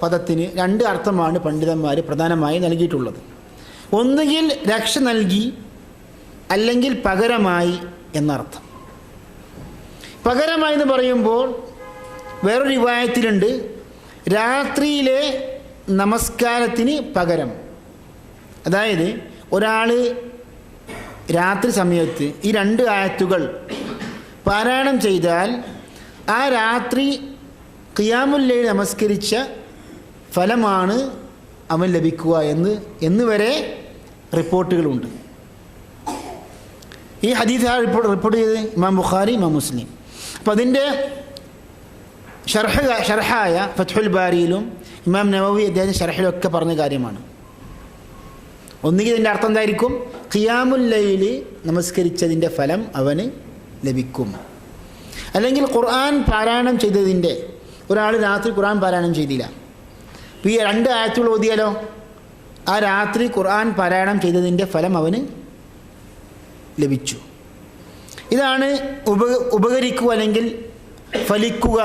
പദത്തിന് 2 അർത്ഥമാണ് പണ്ഡിതന്മാർ പ്രധാനമായി നൽകിയിട്ടുള്ളത്. ഒന്നുകിൽ രക്ഷ നൽകി, അല്ലെങ്കിൽ പകരമായി എന്നർത്ഥം. പകരമായി എന്ന് പറയുമ്പോൾ വേറൊരു റിവായത്തിലുണ്ട്, രാത്രിയിലെ നമസ്കാരത്തിന് പകരം. അതായത് ഒരാൾ രാത്രി സമയത്ത് ഈ 2 ആയത്തുകൾ പാരായണം ചെയ്താൽ ആ രാത്രി ഖിയാമുൽ ലൈൽ നമസ്കരിച്ച ഫലമാണ് അവൻ ലഭിക്കുക എന്ന് വരെ റിപ്പോർട്ടുകളുണ്ട്. ഈ ഹദീസ് റിപ്പോർട്ട് ചെയ്ത് ഇമാം ബുഖാരി, ഇമാം മുസ്ലിം. അപ്പോൾ അതിൻ്റെ ഷർഹായ ഫത്ഹുൽ ബാരിയിലും ഇമാം നവവി അദ്ദേഹത്തിൻ്റെ ഷർഹിലൊക്കെ പറഞ്ഞ കാര്യമാണ്. ഒന്നുകിൽ ഇതിൻ്റെ അർത്ഥം എന്തായിരിക്കും? ഖിയാമുൽ ലൈൽ നമസ്കരിച്ചതിൻ്റെ ഫലം അവന് ലഭിക്കും. അല്ലെങ്കിൽ ഖുർആൻ പാരായണം ചെയ്തതിൻ്റെ, ഒരാൾ രാത്രി ഖുർആൻ പാരായണം ചെയ്തില്ല, അപ്പോൾ ഈ 2 ആയത്തുകൾ ഓതിയാലോ, ആ രാത്രി ഖുർആൻ പാരായണം ചെയ്തതിൻ്റെ ഫലം അവന് ലഭിച്ചു. ഇതാണ് ഉപകരിക്കുക, അല്ലെങ്കിൽ ഫലിക്കുക,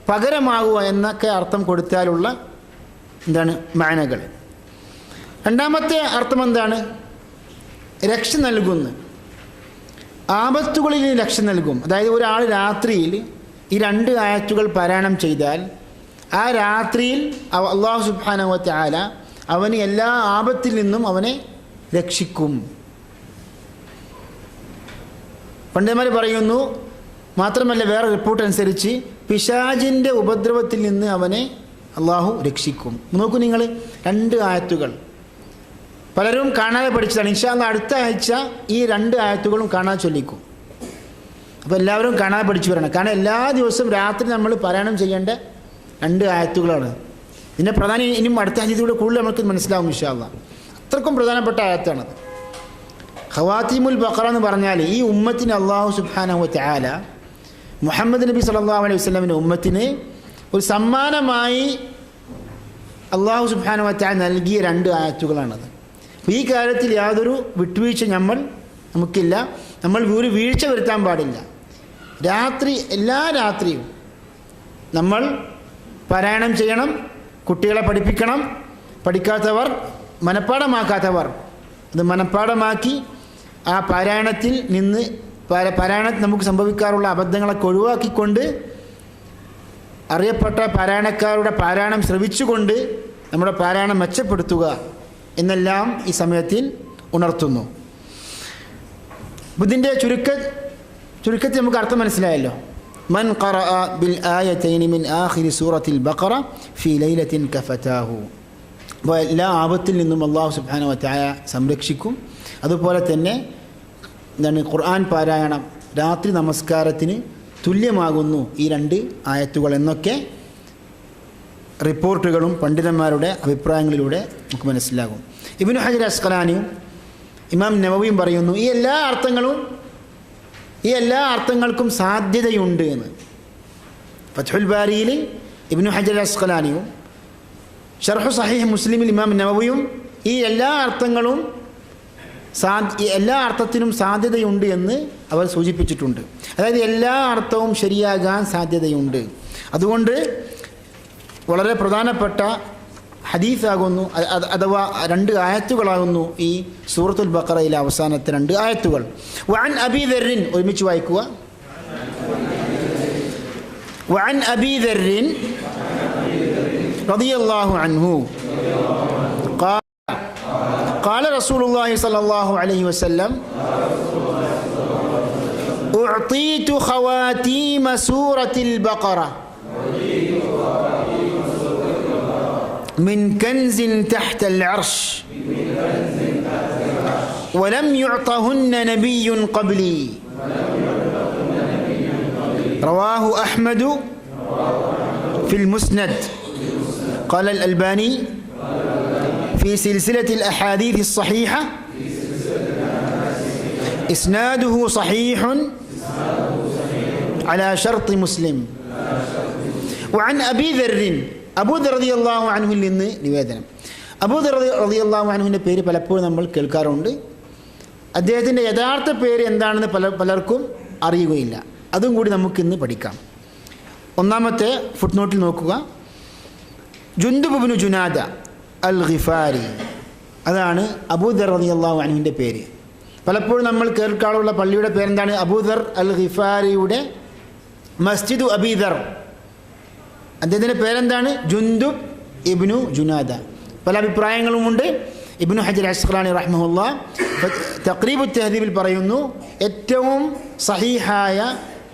പകരമാകുക എന്നൊക്കെ അർത്ഥം കൊടുത്താലുള്ള മാനകൾ. രണ്ടാമത്തെ അർത്ഥം എന്താണ്? രക്ഷ നൽകുന്നു, ആപത്തുകളിൽ രക്ഷ നൽകും. അതായത് ഒരാൾ രാത്രിയിൽ ഈ 2 ആയത്തുകൾ പാരായണം ചെയ്താൽ ആ രാത്രിയിൽ അല്ലാഹു സുബ്ഹാനഹു വ തആല അവന് എല്ലാ ആപത്തിൽ നിന്നും അവനെ രക്ഷിക്കും. പണ്ഡിതന്മാർ പറയുന്നു, മാത്രമല്ല വേറെ റിപ്പോർട്ട് അനുസരിച്ച് പിശാചിൻ്റെ ഉപദ്രവത്തിൽ നിന്ന് അവനെ അള്ളാഹു രക്ഷിക്കും. നോക്കൂ നിങ്ങൾ, 2 ആയത്തുകൾ പലരും കാണാതെ പഠിച്ചതാണ്. ഇൻഷാ അല്ലാഹ് അടുത്ത ആഴ്ച ഈ 2 ആയത്തുകളും കാണാതെ ചൊല്ലിക്കും. അപ്പോൾ എല്ലാവരും കാണാതെ പഠിച്ചു വരണം. കാരണം എല്ലാ ദിവസവും രാത്രി നമ്മൾ പാരായണം ചെയ്യേണ്ട 2 ആയത്തുകളാണ്. ഇതിൻ്റെ പ്രധാനം ഇനിയും അടുത്ത ഹദീസിലൂടെ കൂടുതൽ നമുക്ക് മനസ്സിലാവും ഇൻഷാ അല്ലാഹ്. അത്രക്കും പ്രധാനപ്പെട്ട ആയത്താണത്. ഖവാത്തിമുൽ ബഖറ എന്ന് പറഞ്ഞാൽ ഈ ഉമ്മത്തിന് അല്ലാഹു സുബ്ഹാനഹു വ തആല മുഹമ്മദ് നബി സല്ലല്ലാഹു അലൈഹി വസല്ലമിൻ്റെ ഉമ്മത്തിന് ഒരു സമ്മാനമായി അല്ലാഹു സുബ്ഹാനഹു വ തആല നൽകിയ 2 ആയത്തുകളാണത്. അപ്പോൾ ഈ കാര്യത്തിൽ യാതൊരു വിട്ടുവീഴ്ച നമുക്കില്ല. നമ്മൾ ഒരു വീഴ്ച വരുത്താൻ പാടില്ല. എല്ലാ രാത്രിയും നമ്മൾ പാരായണം ചെയ്യണം, കുട്ടികളെ പഠിപ്പിക്കണം. പഠിക്കാത്തവർ, മനഃപ്പാടമാക്കാത്തവർ അത് മനഃപ്പാടമാക്കി ആ പാരായണത്തിൽ നിന്ന് പാരായണത്തിൽ നമുക്ക് സംഭവിക്കാറുള്ള അബദ്ധങ്ങളൊക്കെ ഒഴിവാക്കിക്കൊണ്ട് അറിയപ്പെട്ട പാരായണക്കാരുടെ പാരായണം ശ്രവിച്ചുകൊണ്ട് നമ്മുടെ പാരായണം മെച്ചപ്പെടുത്തുക എന്നെല്ലാം ഈ സമയത്തിൽ ഉണർത്തുന്നു. ഇതിൻ്റെ ചുരുക്കത്തിൽ നമുക്ക് അർത്ഥം മനസ്സിലായല്ലോ. മൻ ഖറഅ ബിൽ ആയതൈനി മിൻ ആഖിരി സൂറത്തിൽ ബഖറ ഫീ ലൈലത്തിൻ കഫതാഹു. അപ്പോൾ എല്ലാ ആപത്തിൽ നിന്നും അല്ലാഹു സുബ്ഹാനഹു വ തആല സംരക്ഷിക്കും. അതുപോലെ തന്നെ ഖുർആൻ പാരായണം രാത്രി നമസ്കാരത്തിന് തുല്യമാകുന്നു ഈ 2 ആയത്തുകൾ എന്നൊക്കെ റിപ്പോർട്ടുകളും പണ്ഡിതന്മാരുടെ അഭിപ്രായങ്ങളിലൂടെ നമുക്ക് മനസ്സിലാകും. ഇബ്നു ഹജർ അസ്ഖലാനിയും ഇമാം നവവിയും പറയുന്നു ഈ എല്ലാ അർത്ഥങ്ങൾക്കും സാധ്യതയുണ്ട് എന്ന്. ഫത്ഹുൽ ബാരിയിൽ ഇബ്നു ഹജർ അസ്ഖലാനിയും ഷർഹു സഹീഹ് മുസ്ലിമിൽ ഇമാം നവവിയും ഈ എല്ലാ അർത്ഥത്തിനും സാധ്യതയുണ്ട് എന്ന് അവർ സൂചിപ്പിച്ചിട്ടുണ്ട്. അതായത് എല്ലാ അർത്ഥവും ശരിയാകാൻ സാധ്യതയുണ്ട്. അതുകൊണ്ട് വളരെ പ്രധാനപ്പെട്ട ഹദീസാകുന്നു, അഥവാ 2 ആയത്തുകളാകുന്നു ഈ സൂറത്തുൽ ബഖറയിലെ അവസാനത്തെ 2 ആയത്തുകൾ. വഅൻ അബീ ദർറിൻ, ഒരുമിച്ച് വായിക്കുക. വഅൻ അബീ ദർറിൻ റളിയല്ലാഹു അൻഹു ഖാല റസൂലുള്ളാഹി സ്വല്ലല്ലാഹു അലൈഹി വസല്ലം ഉഅതീതു ഖവാതീമ സൂറത്തിൽ ബഖറ من كنز تحت العرش ولم يعطهن نبي قبلي رواه أحمد في المسند قال الألباني في سلسلة الأحاديث الصحيحة إسناده صحيح على شرط مسلم. وعن أبي ذر അബൂദർ റളിയല്ലാഹു അൻഹുവിൽ നിന്ന് നിവേദനം. അബൂദർ റളിയല്ലാഹു അൻഹുവിൻ്റെ പേര് പലപ്പോഴും നമ്മൾ കേൾക്കാറുണ്ട്. അദ്ദേഹത്തിൻ്റെ യഥാർത്ഥ പേര് എന്താണെന്ന് പലർക്കും അറിയുകയില്ല. അതും കൂടി നമുക്കിന്ന് പഠിക്കാം. ഒന്നാമത്തെ ഫുട് നോട്ടിൽ നോക്കുക. ജുന്ദുബ് ഇബ്നു ജുനാദ അൽ ഗിഫാരി, അതാണ് അബൂദർ റളിയല്ലാഹു അൻഹുവിൻ്റെ പേര്. പലപ്പോഴും നമ്മൾ കേൾക്കാറുള്ള പള്ളിയുടെ പേരെന്താണ്? അബൂദർ അൽ ഗിഫാരിയുടെ മസ്ജിദു അബീദർ. അദ്ദേഹത്തിൻ്റെ പേരെന്താണ്? ജുന്ദുബ് ഇബ്നു ജുനാദ. പല അഭിപ്രായങ്ങളുമുണ്ട്. ഇബ്നു ഹജർ അസ്ഖലാനി റഹ്മഹുല്ലാ തഖ്രീബു തഹ്ദീബിൽ പറയുന്നു ഏറ്റവും സഹീഹായ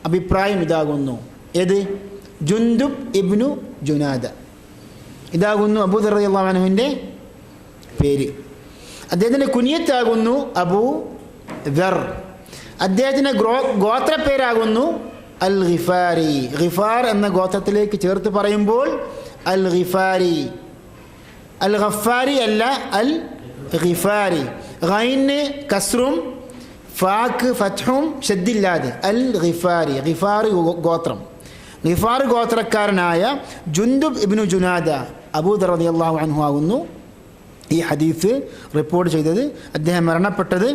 അഭിപ്രായം ഇതാകുന്നു. ഏത്? ജുന്ദുബ് ഇബ്നു ജുനാദ, ഇതാകുന്നു അബൂദർ റളിയല്ലാഹു അൻഹുവിൻ്റെ പേര്. അദ്ദേഹത്തിൻ്റെ കുനിയത്താകുന്നു അബൂ ദർ. അദ്ദേഹത്തിൻ്റെ ഗോത്രപ്പേരാകുന്നു അൽ ഗിഫാരി. ഗിഫാർ എന്ന ഗോത്രത്തിലേക്ക് ചേർത്ത് പറയുമ്പോൾ അൽ ഗിഫാരി, അൽ ഗഫാരി അല്ല, അൽ ഗിഫാരി. ഗൈന് കസ്റും ഫാക്ക് ഫത്ഹും ഷദ്ദില്ലാതെ അൽ ഗിഫാരി, ഗിഫാർ ഗോത്രം. ഗിഫാർ ഗോത്രക്കാരനായ ജുന്ദുബ് ഇബ്നു ജുനാദ അബൂദർ റളിയല്ലാഹു അൻഹു ആകുന്നു ഈ ഹദീസ് റിപ്പോർട്ട് ചെയ്തത്. അദ്ദേഹം മരണപ്പെട്ടത്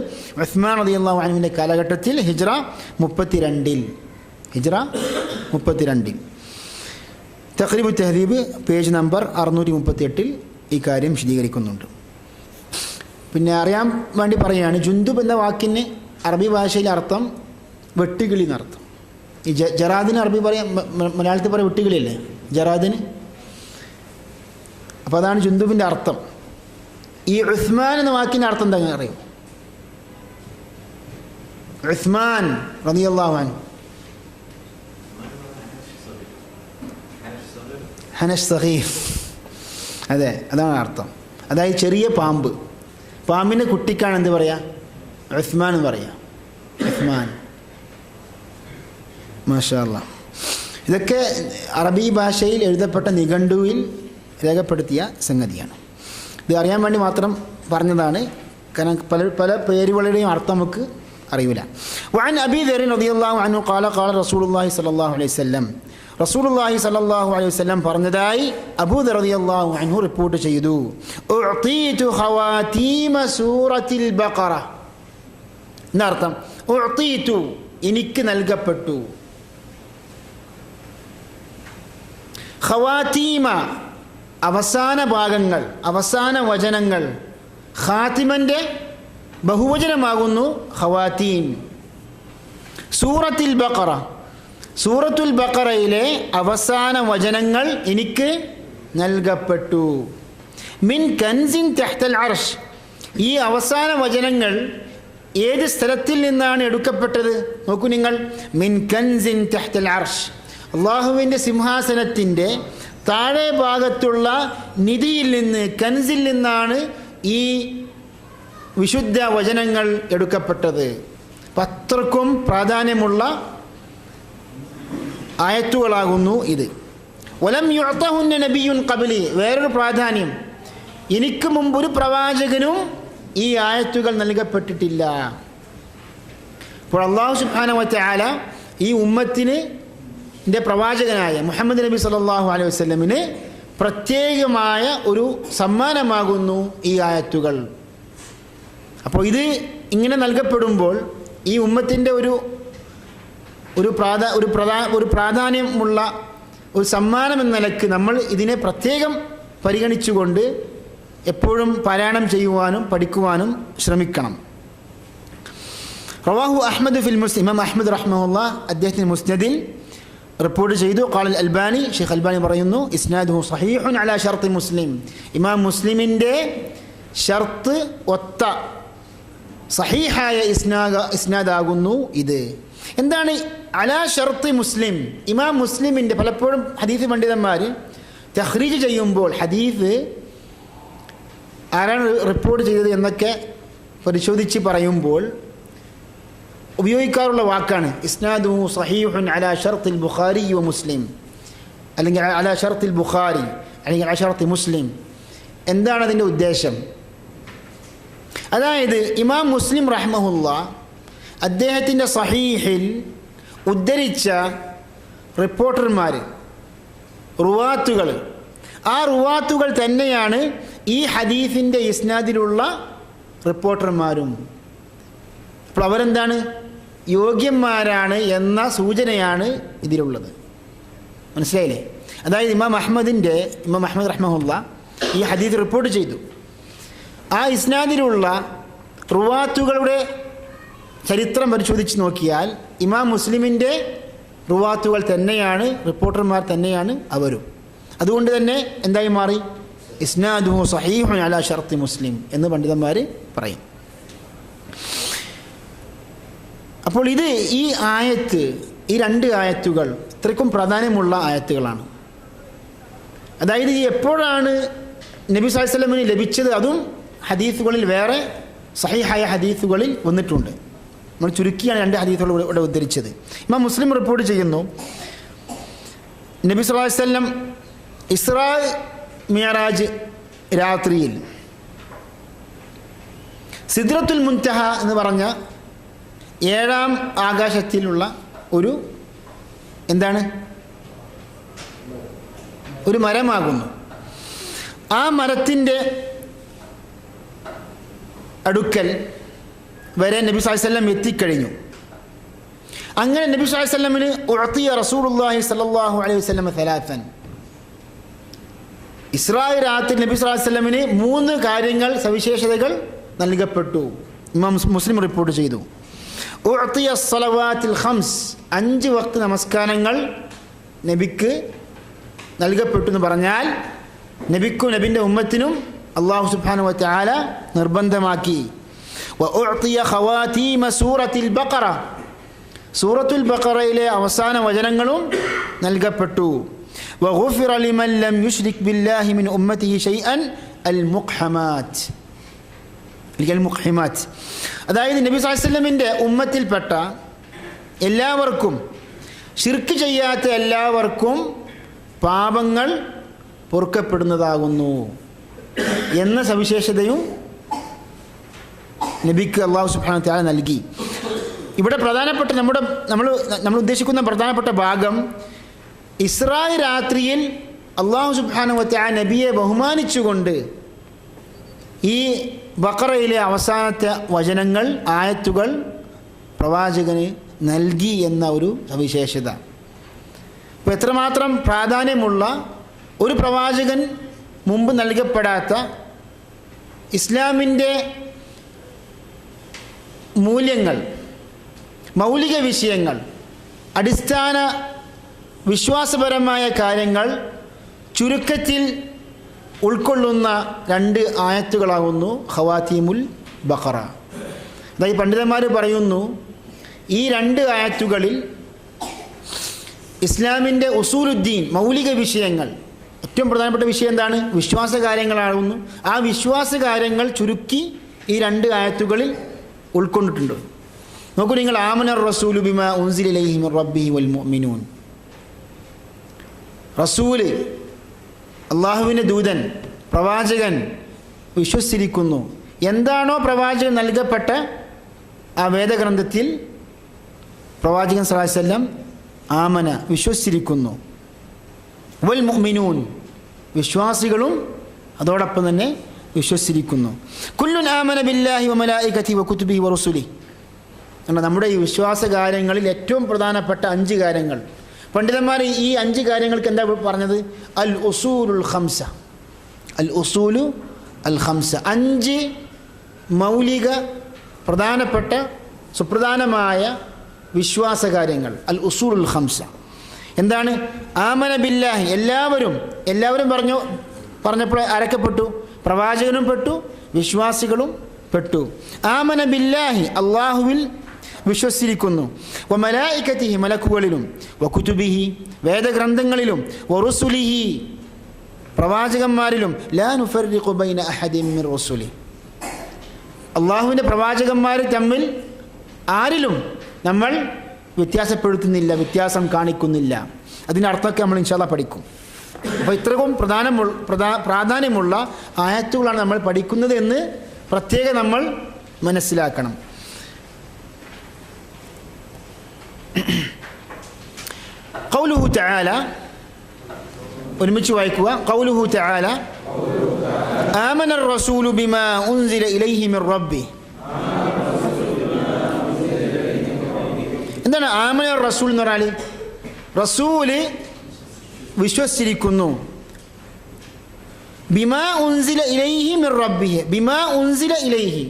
ഉസ്മാൻ റളിയല്ലാഹു അൻഹുവിൻ്റെ കാലഘട്ടത്തിൽ ഹിജ്റ 32. തഖ്രീബു തഹ്ദീബ് പേജ് നമ്പർ 638 ഈ കാര്യം വിശദീകരിക്കുന്നുണ്ട്. പിന്നെ അറിയാൻ വേണ്ടി പറയുകയാണ്, ജുന്ദുബ് എന്ന വാക്കിന് അറബി ഭാഷയിലെ അർത്ഥം വെട്ടുകിളി എന്നർത്ഥം. ഈ ജറാദിന് അറബി പറയാം, മലയാളത്തിൽ പറയാം വെട്ടുകിളിയല്ലേ ജറാദിന്. അപ്പോൾ അതാണ് ജുന്ദുബിൻ്റെ അർത്ഥം. ഈ ഉസ്മാൻ എന്ന വാക്കിൻ്റെ അർത്ഥം എന്താ അറിയും? ഉസ്മാൻ റളിയല്ലാഹു അൻഹു, ഹനഷ് സഖീഫ്, അതെ, അതാണ് അർത്ഥം. അതായത് ചെറിയ പാമ്പ്. പാമ്പിൻ്റെ കുട്ടിക്കാണ് എന്ത് പറയുക? ഉസ്മാൻ എന്ന് പറയുക. ഉസ്മാൻ, മാഷാ അല്ലാഹ്. ഇതൊക്കെ അറബി ഭാഷയിൽ എഴുതപ്പെട്ട നിഘണ്ടുവിൽ രേഖപ്പെടുത്തിയ സംഗതിയാണ്. ഇത് അറിയാൻ വേണ്ടി മാത്രം പറഞ്ഞതാണ്. കാരണം പല പേരുകളുടെയും അർത്ഥം നമുക്ക് അറിയില്ല. വഅൻ അബീ ദർ റളിയല്ലാഹു അൻഹു ഖാല ഖാല റസൂലുള്ളാഹി സ്വല്ലല്ലാഹു അലൈഹി വസല്ലം, റസൂലുള്ളാഹി സ്വല്ലല്ലാഹു അലൈഹി വസല്ലം പറഞ്ഞതായി അബൂദർ റളിയല്ലാഹു അൻഹു റിപ്പോർട്ട് ചെയ്തു. ഉഅതീതു ഖവാതീമ സൂറത്തിൽ ബഖറ. എന്നർത്ഥം ഉഅതീതു, എനിക്ക് നൽകപ്പെട്ടു. ഖവാതീമ, അവസാന ഭാഗങ്ങൾ, അവസാന വചനങ്ങൾ. ഖാതിമൻ്റെ ബഹുവചനമാകുന്നു ഖവാതീം. സൂറത്തുൽ ബഖറ, സൂറത്തുൽ ബഖറയിലെ അവസാന വചനങ്ങൾ എനിക്ക് നൽകപ്പെട്ടു. മിൻ കൻസിൻ തഹ്തൽ അർഷ്. ഈ അവസാന വചനങ്ങൾ ഏത് സ്ഥലത്തിൽ നിന്നാണ് എടുക്കപ്പെട്ടത്? നോക്കൂ നിങ്ങൾ, മിൻ കൻസിൻ തഹ്തൽ അർഷ്, അള്ളാഹുവിൻ്റെ സിംഹാസനത്തിൻ്റെ താഴെ ഭാഗത്തുള്ള നിധിയിൽ നിന്ന്, കൻസിൽ നിന്നാണ് ഈ വിശുദ്ധ വചനങ്ങൾ എടുക്കപ്പെട്ടത്. അത്രക്കും പ്രാധാന്യമുള്ള ആയത്തുകളാകുന്നു ഇത്. വലം യുഅതഹുന്ന നബിയ്യുൻ ഖബ്ലി, വേറൊരു പ്രാധാന്യം, എനിക്ക് മുമ്പൊരു പ്രവാചകനും ഈ ആയത്തുകൾ നൽകപ്പെട്ടിട്ടില്ല. അപ്പോൾ അല്ലാഹു സുബ്ഹാനഹു വ തആല ഈ ഉമ്മത്തിന് പ്രവാചകനായ മുഹമ്മദ് നബി സല്ലല്ലാഹു അലൈഹി വസല്ലമിന് പ്രത്യേകമായ ഒരു സമ്മാനമാകുന്നു ഈ ആയത്തുകൾ. അപ്പോൾ ഇത് ഇങ്ങനെ നൽകപ്പെടുമ്പോൾ ഈ ഉമ്മത്തിൻ്റെ ഒരു പ്രാധാന്യമുള്ള ഒരു സമ്മാനം എന്ന നിലക്ക് നമ്മൾ ഇതിനെ പ്രത്യേകം പരിഗണിച്ചുകൊണ്ട് എപ്പോഴും പാരായണം ചെയ്യുവാനും പഠിക്കുവാനും ശ്രമിക്കണം. റവാഹു അഹ്മദ് ഫിൽ മുസ്നദ്, ഇമാം അഹ്മദ് റഹ്മഹുല്ലാഹ് അദ്ദേഹത്തിൻ്റെ മുസ്നദിൽ റിപ്പോർട്ട് ചെയ്തു. ഖാല അൽ അൽബാനി, ഷെയ്ഖ് അൽബാനി പറയുന്നു, ഇസ്നാദുഹു സഹീഹുൻ അലാ ഷർത്തി മുസ്ലിം, ഇമാം മുസ്ലിമിൻ്റെ ഷർത്ത് ഒത്ത സഹീഹായ ഇസ്നാദാകുന്നു ഇത്. എന്താണ് അലാ ഷർത്തി മുസ്ലിം? ഇമാം മുസ്ലിമിൻ്റെ പലപ്പോഴും ഹദീസ് പണ്ഡിതന്മാർ തഖ്രീജ് ചെയ്യുമ്പോൾ ഹദീസ് ആരാണ് റിപ്പോർട്ട് ചെയ്തത് എന്നൊക്കെ പരിശോധിച്ച് പറയുമ്പോൾ ഉപയോഗിക്കാറുള്ള വാക്കാണ് ഇസ്നാദുഹു സഹീഹുൻ അലാ ഷർത്തിൽ ബുഖാരി വ മുസ്ലിം, അല്ലെങ്കിൽ അലാ ഷർത്തിൽ ബുഖാരി, അല്ലെങ്കിൽ അലാ ഷർത്തി മുസ്ലിം. എന്താണ് അതിൻ്റെ ഉദ്ദേശം? അതായത് ഇമാം മുസ്ലിം റഹ്മഹുല്ലാഹ് അദ്ദേഹത്തിൻ്റെ സഹീഹിൽ ഉദ്ധരിച്ച റിപ്പോർട്ടർമാർ, റുവാത്തുകൾ, ആ റുവാത്തുകൾ തന്നെയാണ് ഈ ഹദീസിൻ്റെ ഇസ്നാദിലുള്ള റിപ്പോർട്ടർമാരും. അപ്പോൾ അവരെന്താണ്? യോഗ്യന്മാരാണ് എന്ന സൂചനയാണ് ഇതിലുള്ളത്. മനസ്സിലായില്ലേ? അതായത് ഇമാം അഹ്മദ് റഹ്മഹുല്ലാഹ് ഈ ഹദീസ് റിപ്പോർട്ട് ചെയ്തു. ആ ഇസ്നാദിലുള്ള റുവാത്തുകളുടെ ചരിത്രം പരിശോധിച്ച് നോക്കിയാൽ ഇമാം മുസ്ലിമിൻ്റെ റുവാത്തുകൾ തന്നെയാണ്, റിപ്പോർട്ടർമാർ തന്നെയാണ് അവരും. അതുകൊണ്ട് തന്നെ എന്തായി മാറി? ഇസ്നാദുഹു സഹീഹുൻ അലാ ഷർത്തി മുസ്ലിം എന്ന് പണ്ഡിതന്മാർ പറയും. അപ്പോൾ ഈ ആയത്ത്, ഈ രണ്ട് ആയത്തുകൾ ഇത്രയ്ക്കും പ്രാധാന്യമുള്ള ആയത്തുകളാണ്. അതായത് ഈ എപ്പോഴാണ് നബി സല്ലല്ലാഹു അലൈഹി വസല്ലമയെ ലഭിച്ചത്? അതും ഹദീസുകളിൽ വേറെ സഹീഹായ ഹദീസുകളിൽ വന്നിട്ടുണ്ട്. നമ്മൾ ചുരുക്കിയാണ് രണ്ട് ഹദീസുകൾ ഇവിടെ ഉദ്ധരിച്ചത്. ഇമാം മുസ്ലിം റിപ്പോർട്ട് ചെയ്യുന്നു, നബി സല്ലല്ലാഹു അലൈഹി വസല്ലം ഇസ്രാ മിഅ്റാജ് രാത്രിയിൽ സിദ്റത്തുൽ മുൻതഹ എന്ന് പറഞ്ഞ 7-ാം ആകാശത്തിലുള്ള ഒരു മരമാകുന്നു. ആ മരത്തിൻ്റെ അടുക്കൽ വരെ നബി സല്ലല്ലാഹു അലൈഹി വസല്ലം എത്തിക്കഴിഞ്ഞു. അങ്ങനെ നബി സല്ലല്ലാഹു അലൈഹി വസല്ലമിന് ഉഅതിയ റസൂലുള്ളാഹി സ്വല്ലല്ലാഹു അലൈഹി വസല്ലം സലാസൻ, ഇസ്രാ രാത്രി നബി സല്ലല്ലാഹു അലൈഹി വസല്ലമിന് 3 കാര്യങ്ങൾ, സവിശേഷതകൾ നൽകപ്പെട്ടു. ഇമാം മുസ്ലിം റിപ്പോർട്ട് ചെയ്തു. ഉഅതിയ സ്വലവാത്തിൽ ഖംസ്, 5 വക്ത് നമസ്കാരങ്ങൾ നബിക്ക് നൽകപ്പെട്ടു എന്ന് പറഞ്ഞാൽ നബിക്കും നബിൻ്റെ ഉമ്മത്തിനും അല്ലാഹു സുബ്ഹാനഹു വ തആല നിർബന്ധമാക്കി. വഉഅതിയ ഖവാതീമ സൂറത്തുൽ ബഖറ, സൂറത്തുൽ ബഖറയിലെ അവസാന വചനങ്ങളും നൽകപ്പെട്ടു. വഗുഫിറ ലിമൻ ലം യുശ്രിക് ബില്ലാഹി മിൻ ഉമ്മത്തിഹി ഷൈഅൻ അൽ മുഖ്ഹമാത്ത്, അതായത് നബി സല്ലല്ലാഹു അലൈഹി വസല്ലമിൻ്റെ ഉമ്മത്തിൽപ്പെട്ട എല്ലാവർക്കും, ശിർക്ക് ചെയ്യാത്ത എല്ലാവർക്കും പാപങ്ങൾ പൊറുക്കപ്പെടുന്നതാകുന്നു എന്ന സവിശേഷതയും നബിക്ക് അല്ലാഹു സുബ്ഹാനഹു വ തആല നൽകി. ഇവിടെ പ്രധാനപ്പെട്ട നമ്മൾ ഉദ്ദേശിക്കുന്ന പ്രധാനപ്പെട്ട ഭാഗം, ഇസ്രാ രാത്രിയിൽ അല്ലാഹു സുബ്ഹാനഹു വ തആല നബിയെ ബഹുമാനിച്ചുകൊണ്ട് ഈ ബഖറയിലെ അവസാനത്തെ വചനങ്ങൾ, ആയത്തുകൾ പ്രവാചകന് നൽകി എന്ന ഒരു സവിശേഷത. ഇപ്പോൾ എത്രമാത്രം പ്രാധാന്യമുള്ള ഒരു പ്രവാചകൻ മുമ്പ് നൽകപ്പെടാത്ത ഇസ്ലാമിൻ്റെ മൂല്യങ്ങൾ, മൗലിക വിഷയങ്ങൾ, അടിസ്ഥാന വിശ്വാസപരമായ കാര്യങ്ങൾ ചുരുക്കത്തിൽ ഉൾക്കൊള്ളുന്ന 2 ആയത്തുകളാകുന്നു ഖവാതീമുൽ ബഖറ. അതായത് പണ്ഡിതന്മാർ പറയുന്നു, ഈ 2 ആയത്തുകളിൽ ഇസ്ലാമിൻ്റെ ഉസൂലുദ്ദീൻ, മൗലിക വിഷയങ്ങൾ, ഏറ്റവും പ്രധാനപ്പെട്ട വിഷയം എന്താണ്? വിശ്വാസകാര്യങ്ങളാകുന്നു. ആ വിശ്വാസകാര്യങ്ങൾ ചുരുക്കി ഈ 2 ആയത്തുകളിൽ ഉൾക്കൊണ്ടിട്ടുണ്ട്. നോക്കൂ നിങ്ങൾ, ആമനർ റസൂലു ബിമാ ഉൻസില ഇലൈഹി മിർ റബ്ബിഹി വൽ മുഅ്മിനൂൻ, റസൂല്, അള്ളാഹുവിൻ്റെ ദൂതൻ, പ്രവാചകൻ വിശ്വസിച്ചിരിക്കുന്നു. എന്താണോ പ്രവാചകൻ നൽകപ്പെട്ട ആ വേദഗ്രന്ഥത്തിൽ പ്രവാചകൻ സല്ലല്ലാഹു അലൈഹി വസല്ലം ആമന വിശ്വസിച്ചിരിക്കുന്നു. വൽ മുഅ്മിനൂൻ വിശ്വാസികളും അതോടൊപ്പം തന്നെ വിശ്വസിച്ചിരിക്കുന്നു. കുല്ലുൻ ആമന ബില്ലാഹി വ മലായികതി വ കുതുബിഹി വ റുസുലി. നമ്മുടെ ഈ വിശ്വാസ കാര്യങ്ങളിൽ ഏറ്റവും പ്രധാനപ്പെട്ട 5 കാര്യങ്ങൾ. പണ്ഡിതന്മാർ ഈ 5 കാര്യങ്ങൾക്ക് എന്താ പറഞ്ഞത്? അൽ ഉസൂലുൽ ഖംസ. അൽ ഉസൂലു അൽ ഖംസ, 5 മൗലിക പ്രധാനപ്പെട്ട സുപ്രധാനമായ വിശ്വാസ കാര്യങ്ങൾ. അൽ ഉസൂലുൽ ഖംസ എന്താണ്? ആമന ബില്ലാഹി, എല്ലാവരും പറഞ്ഞപ്പോൾ ആരൊക്കെ പെട്ടു? പ്രവാചകനും പെട്ടു, വിശ്വാസികളും പെട്ടു. ആമന ബില്ലാഹി, അള്ളാഹുവിൽ വിശ്വസിച്ചിരിക്കുന്നു. വ മലായികതിഹി, മലക്കുകളിലും. വ കുതുബിഹി, വേദഗ്രന്ഥങ്ങളിലും. വ റുസുലിഹി, പ്രവാചകന്മാരിലും. ലാ നുഫർരിഖു ബൈന അഹദിൻ മിർ റുസുലി, അള്ളാഹുവിൻ്റെ പ്രവാചകന്മാർ തമ്മിൽ ആരിലും നമ്മൾ വ്യത്യാസപ്പെടുത്തുന്നില്ല, വ്യത്യാസം കാണിക്കുന്നില്ല. അതിൻ്റെ അർത്ഥമൊക്കെ നമ്മൾ ഇൻഷാ അല്ലാഹ് പഠിക്കും. അപ്പോൾ ഇത്രയും പ്രാധാന്യമുള്ള ആയത്തുകളാണ് നമ്മൾ പഠിക്കുന്നത് എന്ന് പ്രത്യേകം നമ്മൾ മനസ്സിലാക്കണം. ഖൗലുഹു തആല, ഒരുമിച്ച് വായിക്കുക. ഖൗലുഹു തആല ആമന الرسول بما أنزل إليه من ربه. എന്താണ് ആമന റസൂൽ എന്ന് പറഞ്ഞാൽ? റസൂല് വിശ്വസിച്ചിരിക്കുന്നു. ബിമാ ഉൻസില ഇലൈഹി മിർ റബ്ബിഹി, ബിമാ ഉൻസില ഇലൈഹി,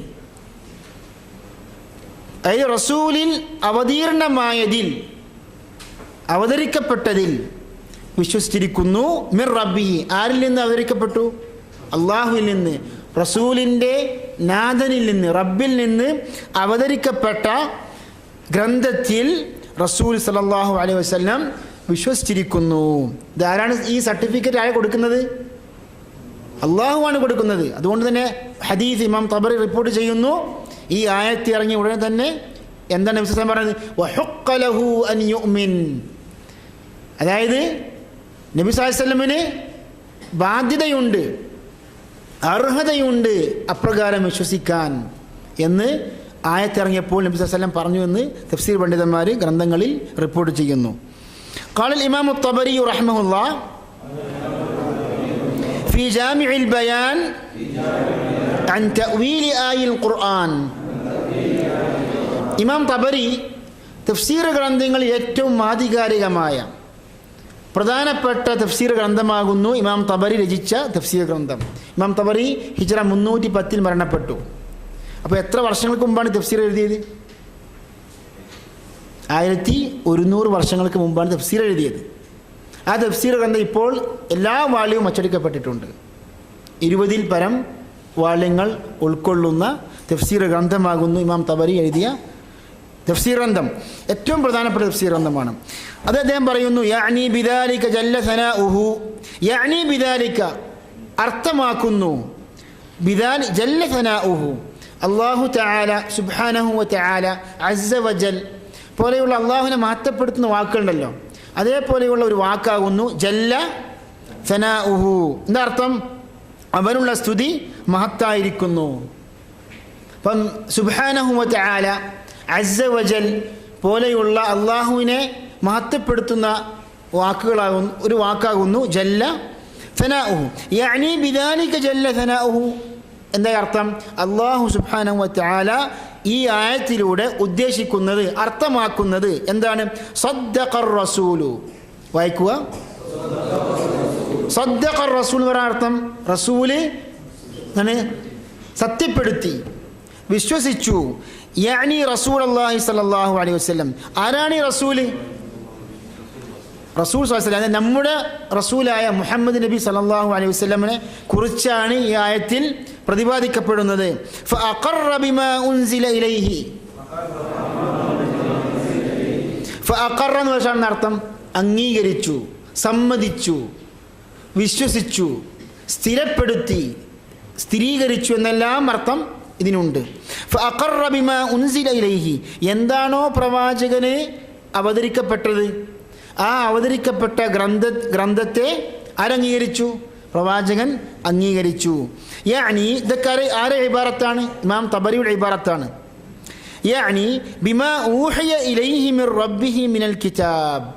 അതായത് റസൂലിൽ അവതീർണമായതിൽ, അവതരിക്കപ്പെട്ടതിൽ വിശ്വസിച്ചിരിക്കുന്നു. മിർ റബ്ബിഹി, ആരിൽ നിന്ന് അവതരിക്കപ്പെട്ടു? അള്ളാഹുവിൽ നിന്ന്, റസൂലിൻ്റെ നാഥനിൽ നിന്ന്, റബ്ബിൽ നിന്ന് അവതരിക്കപ്പെട്ട ഗ്രന്ഥത്തിൽ റസൂൽ സല്ലല്ലാഹു അലൈഹി വസല്ലം വിശ്വസിച്ചിരിക്കുന്നു. ഇതാരാണ് ഈ സർട്ടിഫിക്കറ്റ് ആയ കൊടുക്കുന്നത്? അള്ളാഹുവാണ് കൊടുക്കുന്നത്. അതുകൊണ്ട് തന്നെ ഹദീസ് ഇമാം തബറി റിപ്പോർട്ട് ചെയ്യുന്നു, ഈ ആയത്ത് ഇറങ്ങിയ ഉടനെ തന്നെ എന്താണ് നബി സല്ലല്ലാഹു അലൈഹി വസല്ലം പറഞ്ഞത്? വഹുഖ്ക ലഹു അൻ യുഅ്മിൻ, അതായത് നബി സല്ലല്ലാഹു അലൈഹി വസല്ലമിന് ബാധ്യതയുണ്ട്, അർഹതയുണ്ട് അപ്രകാരം വിശ്വസിക്കാൻ എന്ന് ആയത്തിറങ്ങിയപ്പോൾ നബി സല്ലല്ലാഹു അലൈഹി വസല്ലം പറഞ്ഞു എന്ന് തഫ്സീർ പണ്ഡിതന്മാർ ഗ്രന്ഥങ്ങളിൽ റിപ്പോർട്ട് ചെയ്യുന്നു. قال الإمام الطبري رحمه الله في جامع البيان عن تأويل آي القرآن. ഇമാം തബരി തഫ്സീർ ഗ്രന്ഥങ്ങളിൽ ഏറ്റവും ആധികാരികമായ പ്രധാനപ്പെട്ട തഫ്സീർ ഗ്രന്ഥമാകുന്നു ഇമാം തബരി രചിച്ച തഫ്സീർ ഗ്രന്ഥം. ഇമാം തബരി ഹിജ്റ 310 മരണപ്പെട്ടു. അപ്പോൾ എത്ര വർഷങ്ങൾക്ക് മുമ്പാണ് തഫ്സീർ എഴുതിയത്? 1100 വർഷങ്ങൾക്ക് മുമ്പാണ് തഫ്സീർ എഴുതിയത്. ആ തഫ്സീർ ഗ്രന്ഥം ഇപ്പോൾ എല്ലാ വാള്യവും അച്ചടിക്കപ്പെട്ടിട്ടുണ്ട്. 20-ൽ പരം വാള്യങ്ങൾ ഉൾക്കൊള്ളുന്ന തഫ്സീർ ഗ്രന്ഥമാകുന്നു ഇമാം തബരി എഴുതിയ തഫ്സീർ ഗ്രന്ഥം. ഏറ്റവും പ്രധാനപ്പെട്ട തഫ്സീർ ഗ്രന്ഥമാണ് അത്. അദ്ദേഹം പറയുന്നു, യഅനി ബിദാലിക ജല്ല സനാഉഹു, യഅനി ബിദാലിക അർത്ഥമാക്കുന്നു, ബിദാലി ജല്ല സനാഉഹു, അല്ലാഹു തആല സുബ്ഹാനഹു വ തആല അസ്സ വജൽ പോലെയുള്ള അള്ളാഹുവിനെ മഹത്വപ്പെടുത്തുന്ന വാക്കുകളുണ്ടല്ലോ, അതേപോലെയുള്ള ഒരു വാക്കാകുന്നു ജല്ല സനാഉഹു. എന്താ അർത്ഥം? അവനുള്ള സ്തുതി മഹത്തായിരിക്കുന്നു. അപ്പം സുബ്ഹാനഹു വ തആല അസ്സ വജൽ പോലെയുള്ള അള്ളാഹുവിനെ മഹത്വപ്പെടുത്തുന്ന വാക്കുകളാകുന്നു, ഒരു വാക്കാകുന്നു ജല്ല സനാഉഹു. യഅനി ബിദാലിക ജല്ല സനാഉഹു, എന്താ അർത്ഥം? അള്ളാഹു സുബ്ഹാനഹു വ തആല ഈ ആയത്തിലൂടെ ഉദ്ദേശിക്കുന്നത്, അർത്ഥമാക്കുന്നത് എന്താണ്? സദ്ദഖർ റസൂലു. വായിക്കുക. സദ്ദഖർ റസൂൽ എന്ന് പറഞ്ഞ അർത്ഥം റസൂല് സത്യപ്പെടുത്തി, വിശ്വസിച്ചു. യഅനി റസൂലുള്ളാഹി സ്വല്ലല്ലാഹു അലൈഹി വസല്ലം. ആരാണ് ഈ റസൂല്? റസൂൽ സ്വല്ലല്ലാഹു അലൈഹി വസല്ലം, നമ്മുടെ റസൂലായ മുഹമ്മദ് നബി സ്വല്ലല്ലാഹു അലൈഹി വസല്ലമിനെ കുറിച്ചാണ് ഈ ആയത്തിൽ പ്രതിപാദിക്കപ്പെടുന്നത്. ഫഅഖറ ബിമാ ഉൻസില ഇലൈഹി. ഫഅഖറ എന്ന് വെച്ചാൽ അർത്ഥം അംഗീകരിച്ചു, സമ്മതിച്ചു, വിശ്വസിച്ചു, സ്ഥിരപ്പെടുത്തി, സ്ഥിരീകരിച്ചു എന്നെല്ലാം അർത്ഥം ഇതിനുണ്ട്. ഫഅഖറ ബിമാ ഉൻസില ഇലൈഹി, എന്താണോ പ്രവാചകന് അവതരിക്കപ്പെട്ടത്, ആ അവതരിക്കപ്പെട്ട ഗ്രന്ഥത്തെ ആരംഗീകരിച്ചു? പ്രവാചകൻ അംഗീകരിച്ചു. യാനി ഇതൊക്കെ ആരെ ഇബാറത്താണ്? ഇമാം തബരിയുടെ ഇബാറത്താണ്. യാനി ബിമാ ഊഹിയ ഇലൈഹി മിർ റബ്ബിഹി മിനൽ കിതാബ്.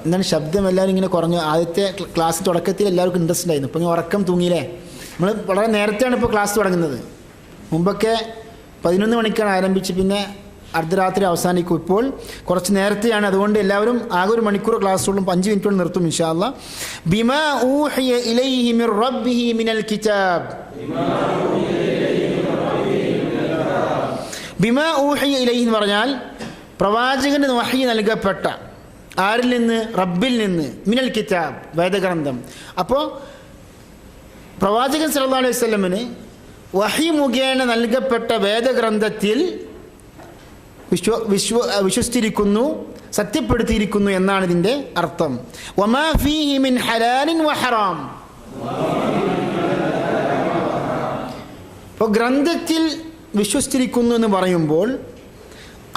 എന്താണ് ശബ്ദം എല്ലാവരും ഇങ്ങനെ കുറഞ്ഞു? ആദ്യത്തെ ക്ലാസ് തുടക്കത്തിൽ എല്ലാവർക്കും ഇൻട്രസ്റ്റ് ഉണ്ടായിരുന്നു. ഇപ്പം ഉറക്കം തൂങ്ങിയില്ലേ? നമ്മൾ വളരെ നേരത്തെയാണ് ഇപ്പോൾ ക്ലാസ് തുടങ്ങുന്നത്. മുമ്പൊക്കെ 11 മണിക്കാണ് ആരംഭിച്ച് പിന്നെ അർദ്ധരാത്രി അവസാനിക്കും. ഇപ്പോൾ കുറച്ച് നേരത്തെയാണ്. അതുകൊണ്ട് എല്ലാവരും ആകെ 1 മണിക്കൂർ ക്ലാസ്സുകളും 5 മിനിറ്റോളം നിർത്തും ഇൻഷാ അല്ലാഹ്. ബിമാ ഊഹിയ ഇലൈഹി മിർ റബ്ബിഹി മിനൽ കിതാബ്. ബിമാ ഊഹിയ ഇലൈഹി എന്ന് പറഞ്ഞാൽ പ്രവാചകന് വഹി നൽകപ്പെട്ട ആരിൽ നിന്ന്? റബ്ബിൽ നിന്ന്. മിനൽ കിതാബ് വേദഗ്രന്ഥം. അപ്പോൾ പ്രവാചകൻ സല്ലല്ലാഹു അലൈഹി വസല്ലമന് വഹി മുഖേന നൽകപ്പെട്ട വേദഗ്രന്ഥത്തിൽ വിശ്വസിച്ചിരിക്കുന്നു, സത്യപ്പെടുത്തിയിരിക്കുന്നു എന്നാണ് ഇതിൻ്റെ അർത്ഥം. വമാ ഫീഹി മിൻ ഹലാലിൻ വഹറാം. അപ്പോൾ ഗ്രന്ഥത്തിൽ വിശ്വസിച്ചിരിക്കുന്നു എന്ന് പറയുമ്പോൾ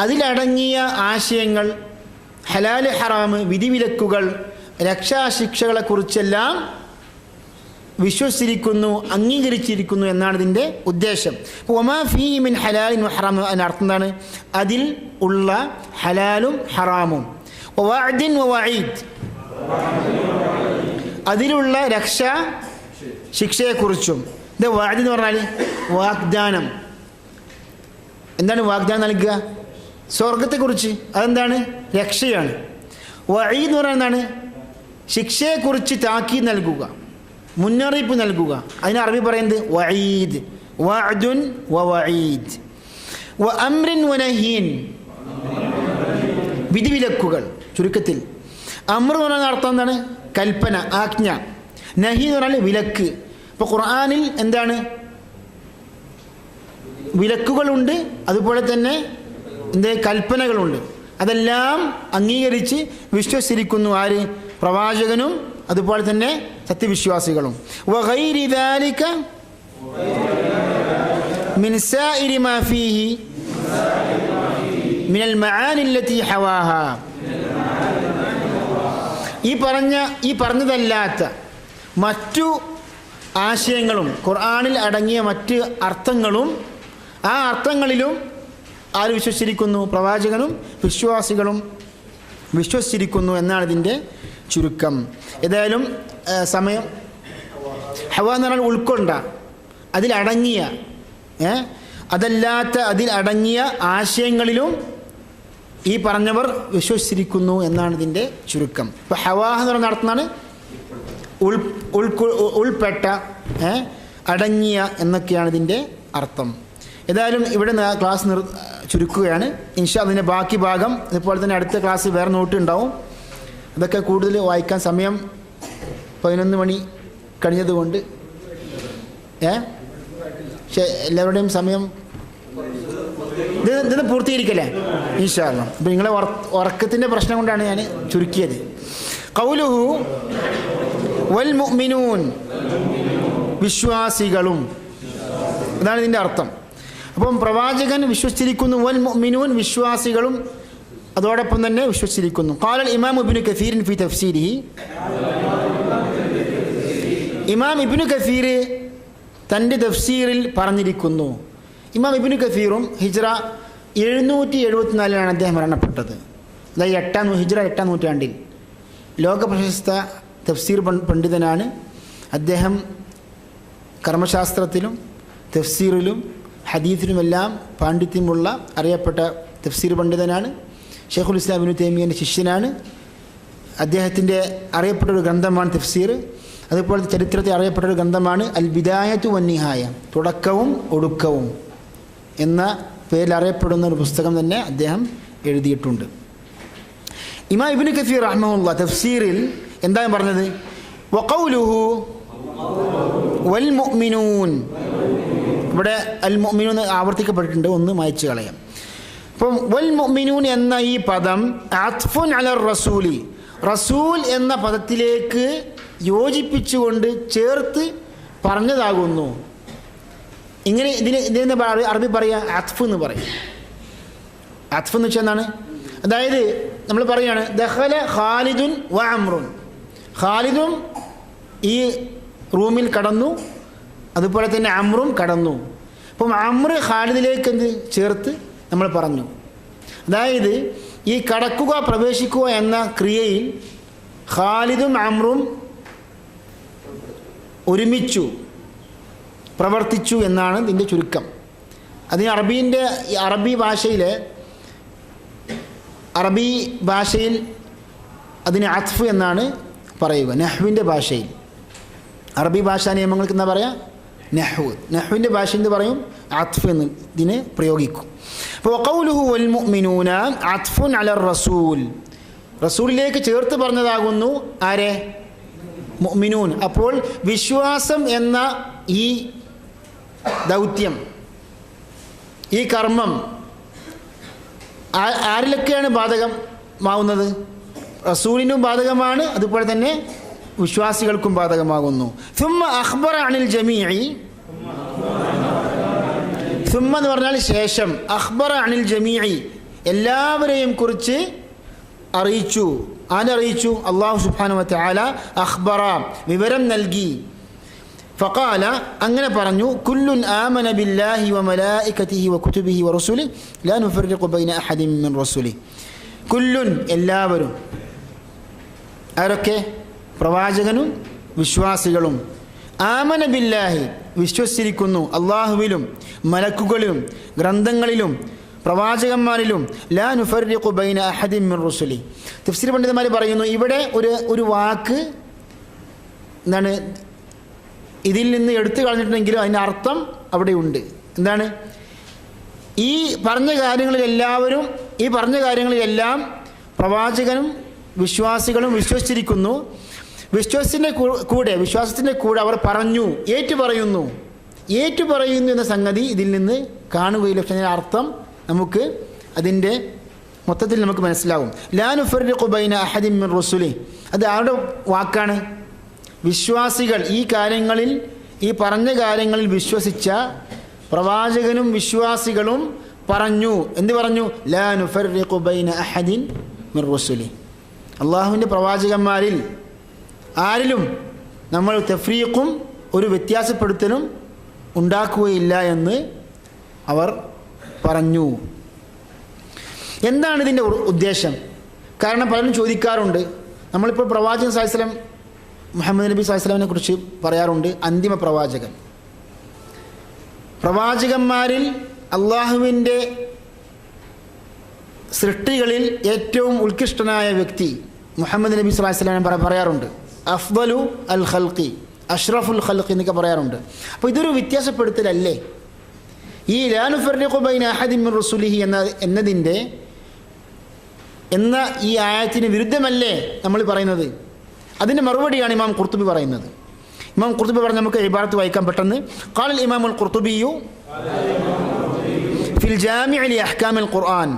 അതിലടങ്ങിയ ആശയങ്ങൾ, ഹലാൽ ഹറാം, വിധിവിലക്കുകൾ, രക്ഷാശിക്ഷകളെക്കുറിച്ചെല്ലാം വിശ്വസിച്ചിരിക്കുന്നു, അംഗീകരിച്ചിരിക്കുന്നു എന്നാണ് ഇതിൻ്റെ ഉദ്ദേശം. വമാ ഫീഹി മിൻ ഹലാലിൻ വഹറാം അതിൻ്റെ അർത്ഥം എന്താണ്? അതിൽ ഉള്ള ഹലാലും ഹറാമും. വഅദിൻ വവഈദ്, അതിലുള്ള ശിക്ഷയെക്കുറിച്ചും. ഇത് വഅദ് എന്ന് പറഞ്ഞാൽ വാഗ്ദാനം. എന്താണ് വാഗ്ദാനം നൽകുക? സ്വർഗത്തെക്കുറിച്ച്. അതെന്താണ്? രക്ഷയാണ്. വഈദ് എന്ന് പറയുന്നത് എന്താണ്? ശിക്ഷയെക്കുറിച്ച് താക്കീത് നൽകുക, മുന്നറിയിപ്പ് നൽകുക. അതിന് അറബി പറയുന്നത് വഈദ്. വഅദുൻ വവഈദ്. വഅംറിൻ വനഹീൻ, വിധിവിലക്കുകൾ. ചുരുക്കത്തിൽ അമ്ർ എന്ന് പറയുന്ന അർത്ഥം എന്താണ്? കൽപ്പന, ആജ്ഞ. നഹി എന്ന് പറഞ്ഞാൽ വിലക്ക്. ഇപ്പോൾ ഖുർആനിൽ എന്താണ്? വിലക്കുകളുണ്ട്, അതുപോലെ തന്നെ കൽപ്പനകളുണ്ട്. അതെല്ലാം അംഗീകരിച്ച് വിശ്വസിച്ചിരിക്കുന്നു ആര്? പ്രവാചകനും അതുപോലെ തന്നെ സത്യവിശ്വാസികളും. വഗൈരി ദാലിക മിൻ സായിരി മാ ഫീഹി മിനൽ മആനി അല്ലതി ഹവാഹാ. ഈ പറഞ്ഞതല്ലാത്ത മറ്റു ആശയങ്ങളും ഖുർആനിൽ അടങ്ങിയ മറ്റ് അർത്ഥങ്ങളും, ആ അർത്ഥങ്ങളിലും ആര് വിശ്വസിച്ചിരിക്കുന്നു? പ്രവാചകനും വിശ്വാസികളും വിശ്വസിച്ചിരിക്കുന്നു എന്നാണ് ഇതിൻ്റെ ചുരുക്കം. ഏതായാലും സമയം. ഹവ എന്ന് പറഞ്ഞാൽ ഉൾക്കൊണ്ട, അതിലടങ്ങിയ, അതല്ലാത്ത അതിലടങ്ങിയ ആശയങ്ങളിലും ഈ പറഞ്ഞവർ വിശ്വസിച്ചിരിക്കുന്നു എന്നാണ് ഇതിൻ്റെ ചുരുക്കം. ഇപ്പോൾ ഹവാഹ് എന്ന് പറഞ്ഞ അർത്ഥമാണ് ഉൾപ്പെട്ട, അടങ്ങിയ എന്നൊക്കെയാണ് ഇതിൻ്റെ അർത്ഥം. ഏതായാലും ഇവിടെ ക്ലാസ് ചുരുക്കുകയാണ്. ഇൻഷാ അതിൻ്റെ ബാക്കി ഭാഗം അതുപോലെ തന്നെ അടുത്ത ക്ലാസ് വേറെ നോട്ട് ഉണ്ടാവും. അതൊക്കെ കൂടുതൽ വായിക്കാൻ സമയം 11 മണി കഴിഞ്ഞതുകൊണ്ട് പക്ഷേ എല്ലാവരുടെയും സമയം ഇത് പൂർത്തീകരിക്കല്ലേ ഇൻഷാ അല്ലാഹ്. അപ്പോൾ നിങ്ങളെ ഉറക്കത്തിൻ്റെ പ്രശ്നം കൊണ്ടാണ് ഞാൻ ചുരുക്കിയത്. ഖൗലുഹു വൽ മുഅ്മിനൂൻ, വിശ്വാസികളും, അതാണ് ഇതിൻ്റെ അർത്ഥം. അപ്പം പ്രവാചകൻ വിശ്വസിച്ചിരിക്കുന്നു, വൽ മുഅ്മിനൂൻ വിശ്വാസികളും അതോടൊപ്പം തന്നെ വിശ്വസിച്ചിരിക്കുന്നു. ഖാലൽ ഇമാം ഇബ്നു കസീർ ഫി തഫ്സീരിഹി, ഇമാം ഇബ്നു കസീർ തൻ്റെ തഫ്സീറിൽ പറഞ്ഞിരിക്കുന്നു. ഇമാം ഇബ്നു കസീറും ഹിജ്റ 774 അദ്ദേഹം മരണപ്പെട്ടത്. അതായത് ഹിജ്റ 8-ാം നൂറ്റാണ്ടിൽ ലോക പ്രശസ്ത തഫ്സീർ പണ്ഡിതനാണ് അദ്ദേഹം. കർമ്മശാസ്ത്രത്തിലും തഫ്സീറിലും ഹദീസിലുമെല്ലാം പാണ്ഡിത്യമുള്ള അറിയപ്പെട്ട തഫ്സീർ പണ്ഡിതനാണ്. ഷെയ്ഖുൽ ഇസ്ലാം ഇബ്നു തൈമിയ്യയുടെ ശിഷ്യനാണ്. അദ്ദേഹത്തിൻ്റെ അറിയപ്പെട്ടൊരു ഗ്രന്ഥമാണ് തഫ്സീർ. അതുപോലെ ചരിത്രത്തിൽ അറിയപ്പെട്ടൊരു ഗ്രന്ഥമാണ് അൽ ബിദായത്തു വന്നിഹായ, തുടക്കവും ഒടുക്കവും എന്ന പേരിൽ അറിയപ്പെടുന്ന ഒരു പുസ്തകം തന്നെ അദ്ദേഹം എഴുതിയിട്ടുണ്ട്. ഇമാം ഇബ്നു കസീർ റഹ്മഹുല്ലാഹ് തഫ്സീറിൽ എന്താണ് പറഞ്ഞത്? വഖൗലുഹു വൽ മുഅ്മിനൂൻ, ഇവിടെ അൽ മുഅ്മിനൂൻ ആവർത്തിക്കപ്പെട്ടിട്ടുണ്ട്, ഒന്ന് മായ്ച്ചു കളയാം. അപ്പം വൽ മുഅ്മിനൂൻ എന്ന ഈ പദം അത്ഫുൻ അലർ റസൂലി, റസൂൽ എന്ന പദത്തിലേക്ക് യോജിപ്പിച്ചുകൊണ്ട് ചേർത്ത് പറഞ്ഞതാകുന്നു. ഇങ്ങനെ ഇതിന് അറബി പറയുക അത്ഫ് എന്ന് പറയും. അത്ഫ് എന്ന് വെച്ചാൽ എന്താണ്? അതായത് നമ്മൾ പറയുകയാണ് ദഖല ഖാലിദുൻ വ അംറുൻ, ഖാലിദും ഈ റൂമിൽ കടന്നു, അതുപോലെ തന്നെ അമ്രും കടന്നു. അപ്പം അമ്ര ഖാലിദിലേക്ക് എന്ത് ചേർത്ത് നമ്മൾ പറഞ്ഞു. അതായത് ഈ കടക്കുക പ്രവേശിക്കുക എന്ന ക്രിയയിൽ ഖാലിദും അമ്രും ഒരുമിച്ചു പ്രവർത്തിച്ചു എന്നാണ് ഇതിൻ്റെ ചുരുക്കം. അതിന് അറബി ഭാഷയിൽ അതിന് അത്ഫ് എന്നാണ് പറയുക. നഹ്വിൻ്റെ ഭാഷയിൽ, അറബി ഭാഷാ നിയമങ്ങൾക്ക് എന്താ പറയുക? നഹ്വിൻ്റെ ഭാഷ എന്ത് പറയും? അത്ഫ് എന്ന് ഇതിനെ പ്രയോഗിക്കും. അപ്പോൾ ഖൗലുഹു വൽ മുഅ്മിനൂന അത്ഫുൻ അലർ റസൂൽ, റസൂലിലേക്ക് ചേർത്ത് പറഞ്ഞതാകുന്നു ആരെ? മുഅ്മിനൂൻ. അപ്പോൾ വിശ്വാസം എന്ന ഈ ദൗത്യം, ഈ കർമ്മം ആരിലൊക്കെയാണ് ബാധകമാവുന്നത്? റസൂലിനും ബാധകമാണ്, അതുപോലെ തന്നെ വിശ്വാസികൾക്കും ബാധകമാകുന്നു. സുമ്മ അഖ്ബറ അനിൽ ജമീഇ, സുമ്മ എന്ന് പറഞ്ഞാൽ ശേഷം, അഖ്ബറ അനിൽ ജമീഇ എല്ലാവരെയും കുറിച്ച് അറിയിച്ചു. ആരറിയിച്ചു? അല്ലാഹു സുബ്ഹാനഹു വ തആല അഖ്ബറ വിവരം നൽകി. ഫഖാല അങ്ങനെ പറഞ്ഞു, കുല്ലുൻ ആമന ബില്ലാഹി വ മലായികതിഹി വ കുതുബിഹി വ റസുലിഹി ലാ നുഫർരിഖു ബൈന അഹദിൻ മിൻ റസുലിഹി. കുല്ലുൻ എല്ലാവരും, ആരൊക്കെ? പ്രവാചകനും വിശ്വാസികളും. ആമന ബില്ലാഹി വിശ്വസിച്ചിരിക്കുന്നു അള്ളാഹുവിലും മലക്കുകളിലും ഗ്രന്ഥങ്ങളിലും പ്രവാചകന്മാരിലും. ലാ നുഫർരിഖു ബൈന അഹദിൻ മിൻ റസുലി. തഫ്സീർ പണ്ഡിതന്മാർ പറയുന്നു, ഇവിടെ ഒരു വാക്ക് എന്താണ് ഇതിൽ നിന്ന് എടുത്തു കളഞ്ഞിട്ടുണ്ടെങ്കിലും അതിൻ്റെ അർത്ഥം അവിടെയുണ്ട്. എന്താണ്? ഈ പറഞ്ഞ കാര്യങ്ങളിലെല്ലാം പ്രവാചകനും വിശ്വാസികളും വിശ്വസിച്ചിരിക്കുന്നു. വിശ്വാസത്തിൻ്റെ കൂടെ അവർ പറഞ്ഞു, ഏറ്റുപറയുന്നു എന്ന സംഗതി ഇതിൽ നിന്ന് കാണുകയില്ല. പക്ഷേ അതിൻ്റെ അർത്ഥം നമുക്ക് അതിൻ്റെ മൊത്തത്തിൽ നമുക്ക് മനസ്സിലാവും. ലാ നുഫർരിഖു ബൈന അഹദിൻ മിൻ റസുലി, അത് ആരുടെ വാക്കാണ്? വിശ്വാസികൾ ഈ പറഞ്ഞ കാര്യങ്ങളിൽ വിശ്വസിച്ച പ്രവാചകനും വിശ്വാസികളും പറഞ്ഞു. എന്ത് പറഞ്ഞു? ലാ നുഫർരിഖു ബൈന അഹദിൻ മിൻ റസുലി, അള്ളാഹുവിൻ്റെ പ്രവാചകന്മാരിൽ ആരിലും നമ്മൾ തഫ്രീഖും ഒരു വ്യത്യാസപ്പെടുത്തലും ഉണ്ടാക്കുകയില്ല എന്ന് അവർ പറഞ്ഞു. എന്താണ് ഇതിൻ്റെ ഉദ്ദേശം? കാരണം പലരും ചോദിക്കാറുണ്ട്, നമ്മളിപ്പോൾ പ്രവാചകൻ സ്വല്ലല്ലാഹു അലൈഹി വസല്ലം മുഹമ്മദ് നബി സ്വല്ലല്ലാഹു അലൈഹി വസല്ലമിനെ കുറിച്ച് പറയാറുണ്ട്, അന്തിമ പ്രവാചകൻ. പ്രവാചകന്മാരിൽ അള്ളാഹുവിൻ്റെ സൃഷ്ടികളിൽ ഏറ്റവും ഉത്കൃഷ്ടനായ വ്യക്തി മുഹമ്മദ് നബി സ്വല്ലല്ലാഹു അലൈഹി വസല്ലം പറയാറുണ്ട്. അഫ്ദലു അൽ ഖൽഖി, അഷ്റഫുൽ ഖൽഖി എന്നൊക്കെ പറയാറുണ്ട്. അപ്പോൾ ഇതൊരു വ്യത്യാസപ്പെടുത്തലല്ലേ? ഈ ലാ നുഫർരിഖു ബൈന അഹദിൻ മിൻ റസുലിഹി എന്ന ഈ ആയത്തിന് വിരുദ്ധമല്ലേ നമ്മൾ പറയുന്നത്? അതിൻ്റെ മറുപടിയാണ് ഇമാം ഖുർത്തുബി പറയുന്നത്. ഇമാം ഖുർത്തുബി പറഞ്ഞ് നമുക്ക് ഇബാറത്ത് വായിക്കാം പെട്ടെന്ന്. ഖാലൽ ഇമാമുൽ ഖുർത്തുബിയു ഫിൽ ജാമിഇ ലി അഹ്കാമിൽ ഖുർആൻ,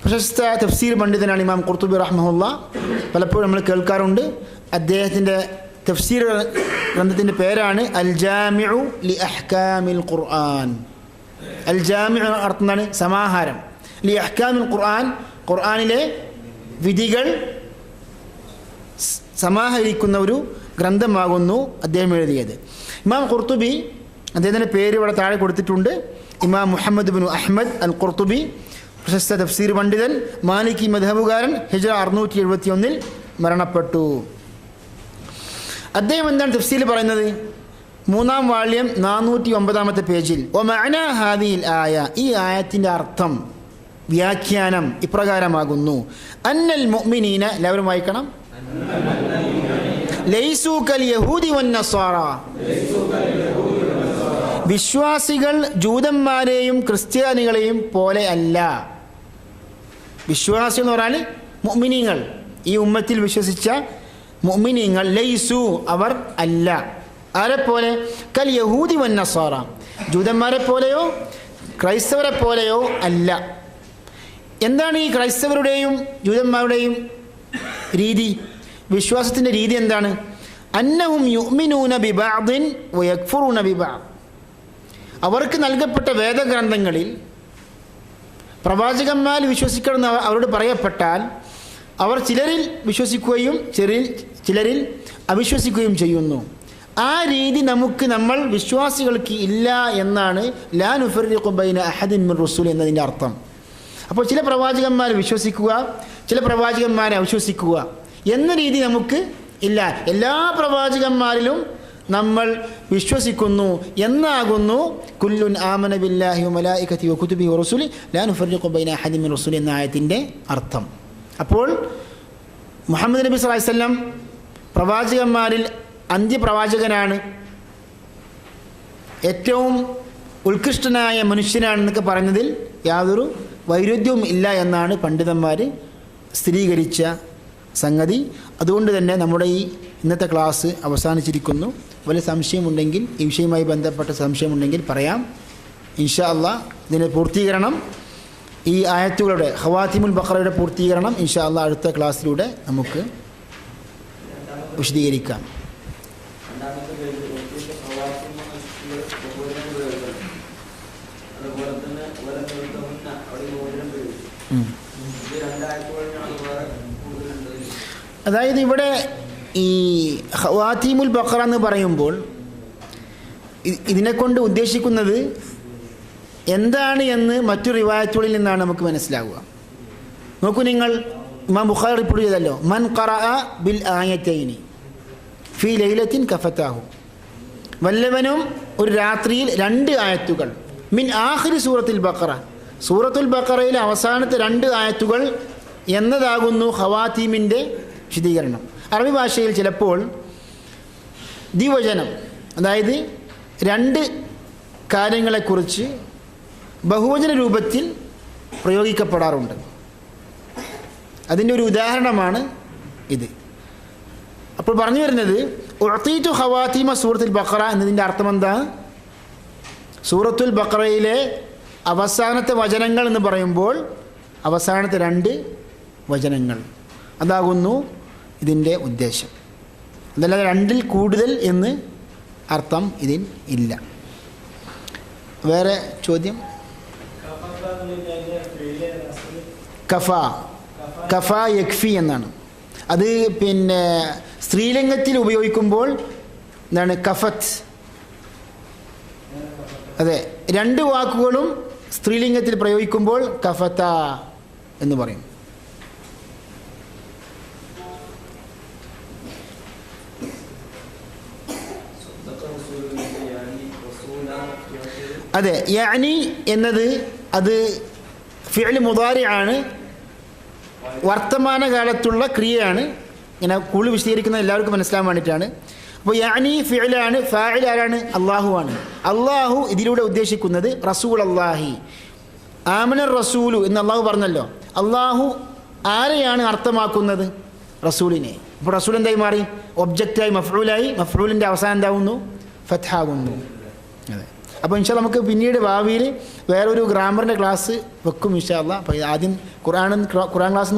പ്രശസ്ത തഫ്സീർ പണ്ഡിതനാണ് ഇമാം ഖുർത്തുബി റഹ്മഹുല്ലാ. പലപ്പോഴും നമ്മൾ കേൾക്കാറുണ്ട്. അദ്ദേഹത്തിൻ്റെ തഫ്സീർ ഗ്രന്ഥത്തിൻ്റെ പേരാണ് അൽ ജാമിഉ ലി അഹ്കാമിൽ ഖുർആൻ. അൽ ജാമിഉ അർത്ഥം എന്താണ്? സമാഹാരം. ലി അഹ്കാമിൽ ഖുർആൻ, ഖുർആനിലെ വിധികൾ സമാഹരിക്കുന്ന ഒരു ഗ്രന്ഥമാകുന്നു അദ്ദേഹം എഴുതിയത്. ഇമാം ഖുർത്തുബി, അദ്ദേഹത്തിൻ്റെ പേര് ഇവിടെ താഴെ കൊടുത്തിട്ടുണ്ട്. ഇമാം മുഹമ്മദ് ബിൻ അഹ്മദ് അൽ ഖുർത്തുബി, പ്രശസ്ത തഫ്സീർ പണ്ഡിതൻ, മാലിക്കി മദ്ഹബുകാരൻ, ഹിജ്റ 671 മരണപ്പെട്ടു. അദ്ദേഹം എന്താണ് തഫ്സീൽ പറയുന്നത്? 3-ാം വാള്യം 409 പേജിൽ, വമഅനാ ഹാദിഹിൽ ആയ, ഈ ആയത്തിൻ്റെ അർത്ഥം, വ്യാഖ്യാനം ഇപ്രകാരമാകുന്നു. അന്നൽ മുഅ്മിനീന, എല്ലാവരും വായിക്കണം, ലൈസൂ കൽ യഹൂദി വന്നസ്വാറ, വിശ്വാസികൾ ജൂതന്മാരെയും ക്രിസ്ത്യാനികളെയും പോലെ അല്ല. വിശ്വാസി എന്ന് പറഞ്ഞാൽ മുഅ്മിനീങ്ങൾ, ഈ ഉമ്മത്തിൽ വിശ്വസിച്ച മുഅ്മിനീങ്ങൾ. ലൈസു അവർ അല്ല. ആരെപ്പോലെ? കൽ യഹൂദി വന്നസ്വാറ, ജൂതന്മാരെ പോലെയോ ക്രൈസ്തവരെ പോലെയോ അല്ല. എന്താണ് ഈ ക്രൈസ്തവരുടെയും ജൂതന്മാരുടെയും രീതി? വിശ്വാസത്തിൻ്റെ രീതി എന്താണ്? അന്നഹും യുഅ്മിനൂന ബിബഅദിൻ വയക്ഫുറൂന ബിബഅദ്, അവർക്ക് നൽകപ്പെട്ട വേദഗ്രന്ഥങ്ങളിൽ പ്രവാചകന്മാർ വിശ്വസിക്കണമെന്ന് അവരോട് പറയപ്പെട്ടാൽ അവർ ചിലരിൽ വിശ്വസിക്കുകയും ചിലരിൽ അവിശ്വസിക്കുകയും ചെയ്യുന്നു. ആ രീതി നമ്മൾ വിശ്വാസികൾക്ക് ഇല്ല എന്നാണ് ലാ നുഫർരിഖു ബൈന അഹദിൻ മിർ റുസുൽ എന്നതിൻ്റെ അർത്ഥം. അപ്പോൾ ചില പ്രവാചകന്മാരെ വിശ്വസിക്കുക, ചില പ്രവാചകന്മാരെ അവിശ്വസിക്കുക എന്ന രീതി നമുക്ക് ഇല്ല. എല്ലാ പ്രവാചകന്മാരിലും നമ്മൾ വിശ്വസിക്കുന്നു എന്നാകുന്നു കുല്ലുൻ ആമന ബില്ലാഹി വ മലായികതി വ കുതുബിഹി വ റസുലി ലാ നുഫർരിഖു ബൈന അഹദിൻ മിർ റുസുൽ എന്ന ആയത്തിൻ്റെ അർത്ഥം. അപ്പോൾ മുഹമ്മദ് നബി സ്വല്ലല്ലാഹു അലൈഹി വസല്ലം പ്രവാചകന്മാരിൽ അന്ത്യപ്രവാചകനാണ്, ഏറ്റവും ഉത്കൃഷ്ടനായ മനുഷ്യനാണെന്നൊക്കെ പറഞ്ഞതിൽ യാതൊരു വൈരുദ്ധ്യവും ഇല്ല എന്നാണ് പണ്ഡിതന്മാർ സ്ഥിരീകരിച്ച സംഗതി. അതുകൊണ്ട് തന്നെ നമ്മുടെ ഈ ഇന്നത്തെ ക്ലാസ് അവസാനിച്ചിരിക്കുന്നു. വല്ല സംശയമുണ്ടെങ്കിൽ, ഈ വിഷയവുമായി ബന്ധപ്പെട്ട സംശയമുണ്ടെങ്കിൽ പറയാം. ഇൻഷാ അല്ലാഹ് ഇതിൻ്റെ പൂർത്തീകരണം, ഈ ആയത്തുകളുടെ ഖവാതിമുൽ ബഖറയുടെ പൂർത്തീകരണം ഇൻഷാ അല്ലാഹ് അടുത്ത ക്ലാസ്സിലൂടെ നമുക്ക് വിശദീകരിക്കാം. അതായത് ഇവിടെ ഈ ഖവാതിമുൽ ബഖറ എന്ന് പറയുമ്പോൾ ഇതിനെക്കൊണ്ട് ഉദ്ദേശിക്കുന്നത് എന്താണ് എന്ന് മറ്റു റിവായത്തുകളിൽ നിന്നാണ് നമുക്ക് മനസ്സിലാവുക. നോക്കൂ, നിങ്ങൾ ഇമാം ബുഖാരി റിപ്പോർട്ട് ചെയ്തല്ലോ, മൻ ഖറഅ ബിൽ ആയത്തൈനി ഫീ ലൈലത്തിൻ കഫതാഹു, വല്ലവനും ഒരു രാത്രിയിൽ 2 ആയത്തുകൾ മിൻ ആഖിരി സൂറത്തുൽ ബഖറ, സൂറത്തുൽ ബഖറയിലെ അവസാനത്തെ 2 ആയത്തുകൾ എന്നതാകുന്നു ഖവാതീമിൻ്റെ വിശദീകരണം. അറബി ഭാഷയിൽ ചിലപ്പോൾ ദ്വിവചനം, അതായത് 2 കാര്യങ്ങളെക്കുറിച്ച് ബഹുവചന രൂപത്തിൽ പ്രയോഗിക്കപ്പെടാറുണ്ട്. അതിൻ്റെ ഒരു ഉദാഹരണമാണ് ഇത്. അപ്പോൾ പറഞ്ഞു വരുന്നത് ഉഅതീതു ഖവാതീമ സൂറത്തുൽ ബഖറ എന്നതിൻ്റെ അർത്ഥം എന്താണ്? സൂറത്തുൽ ബഖറയിലെ അവസാനത്തെ വചനങ്ങൾ എന്ന് പറയുമ്പോൾ അവസാനത്തെ 2 വചനങ്ങൾ, അതാകുന്നു ഇതിൻ്റെ ഉദ്ദേശം. അതല്ലാതെ 2ൽ കൂടുതൽ എന്ന് അർത്ഥം ഇതിൽ ഇല്ല. വേറെ ചോദ്യം? കഫ യക്ഫി എന്നാണ്. അത് പിന്നെ സ്ത്രീലിംഗത്തിൽ ഉപയോഗിക്കുമ്പോൾ എന്താണ്? കഫത്ത്. അതെ, 2 വാക്കുകളും സ്ത്രീലിംഗത്തിൽ പ്രയോഗിക്കുമ്പോൾ കഫത എന്ന് പറയും. അതെ, യാനി എന്നത് അത് ഫിഅൽ മുദാരി ആണ്, വർത്തമാനകാലത്തുള്ള ക്രിയയാണ്. ഇങ്ങനെ കൂടുതൽ വിശദീകരിക്കുന്നത് എല്ലാവർക്കും മനസ്സിലാൻ വേണ്ടിയിട്ടാണ്. അപ്പോൾ യാനി ഫിഅലാണ്, ഫാഇൽ ആരാണ്? അള്ളാഹു ആണ്. അള്ളാഹു ഇതിലൂടെ ഉദ്ദേശിക്കുന്നത് റസൂൽ അള്ളാഹി, ആമനർ റസൂലു എന്ന് അള്ളാഹു പറഞ്ഞല്ലോ. അള്ളാഹു ആരെയാണ് അർത്ഥമാക്കുന്നത്? റസൂലിനെ. അപ്പോൾ റസൂൽ എന്തായി മാറി? ഒബ്ജക്റ്റായി, മഫ്ഊലായി. മഫ്ഊലിൻ്റെ അവസാനം എന്താവുന്നു? ഫത്ഹാകുന്നു. അതെ. അപ്പോൾ ഇൻഷാ അല്ലാഹ് നമുക്ക് പിന്നീട് ഭാവിയിൽ വേറൊരു ഗ്രാമറിൻ്റെ ക്ലാസ് വെക്കും ഇൻഷാ അല്ലാഹ്. അപ്പോൾ ആദ്യം ഖുർആൻ ക്ലാസ്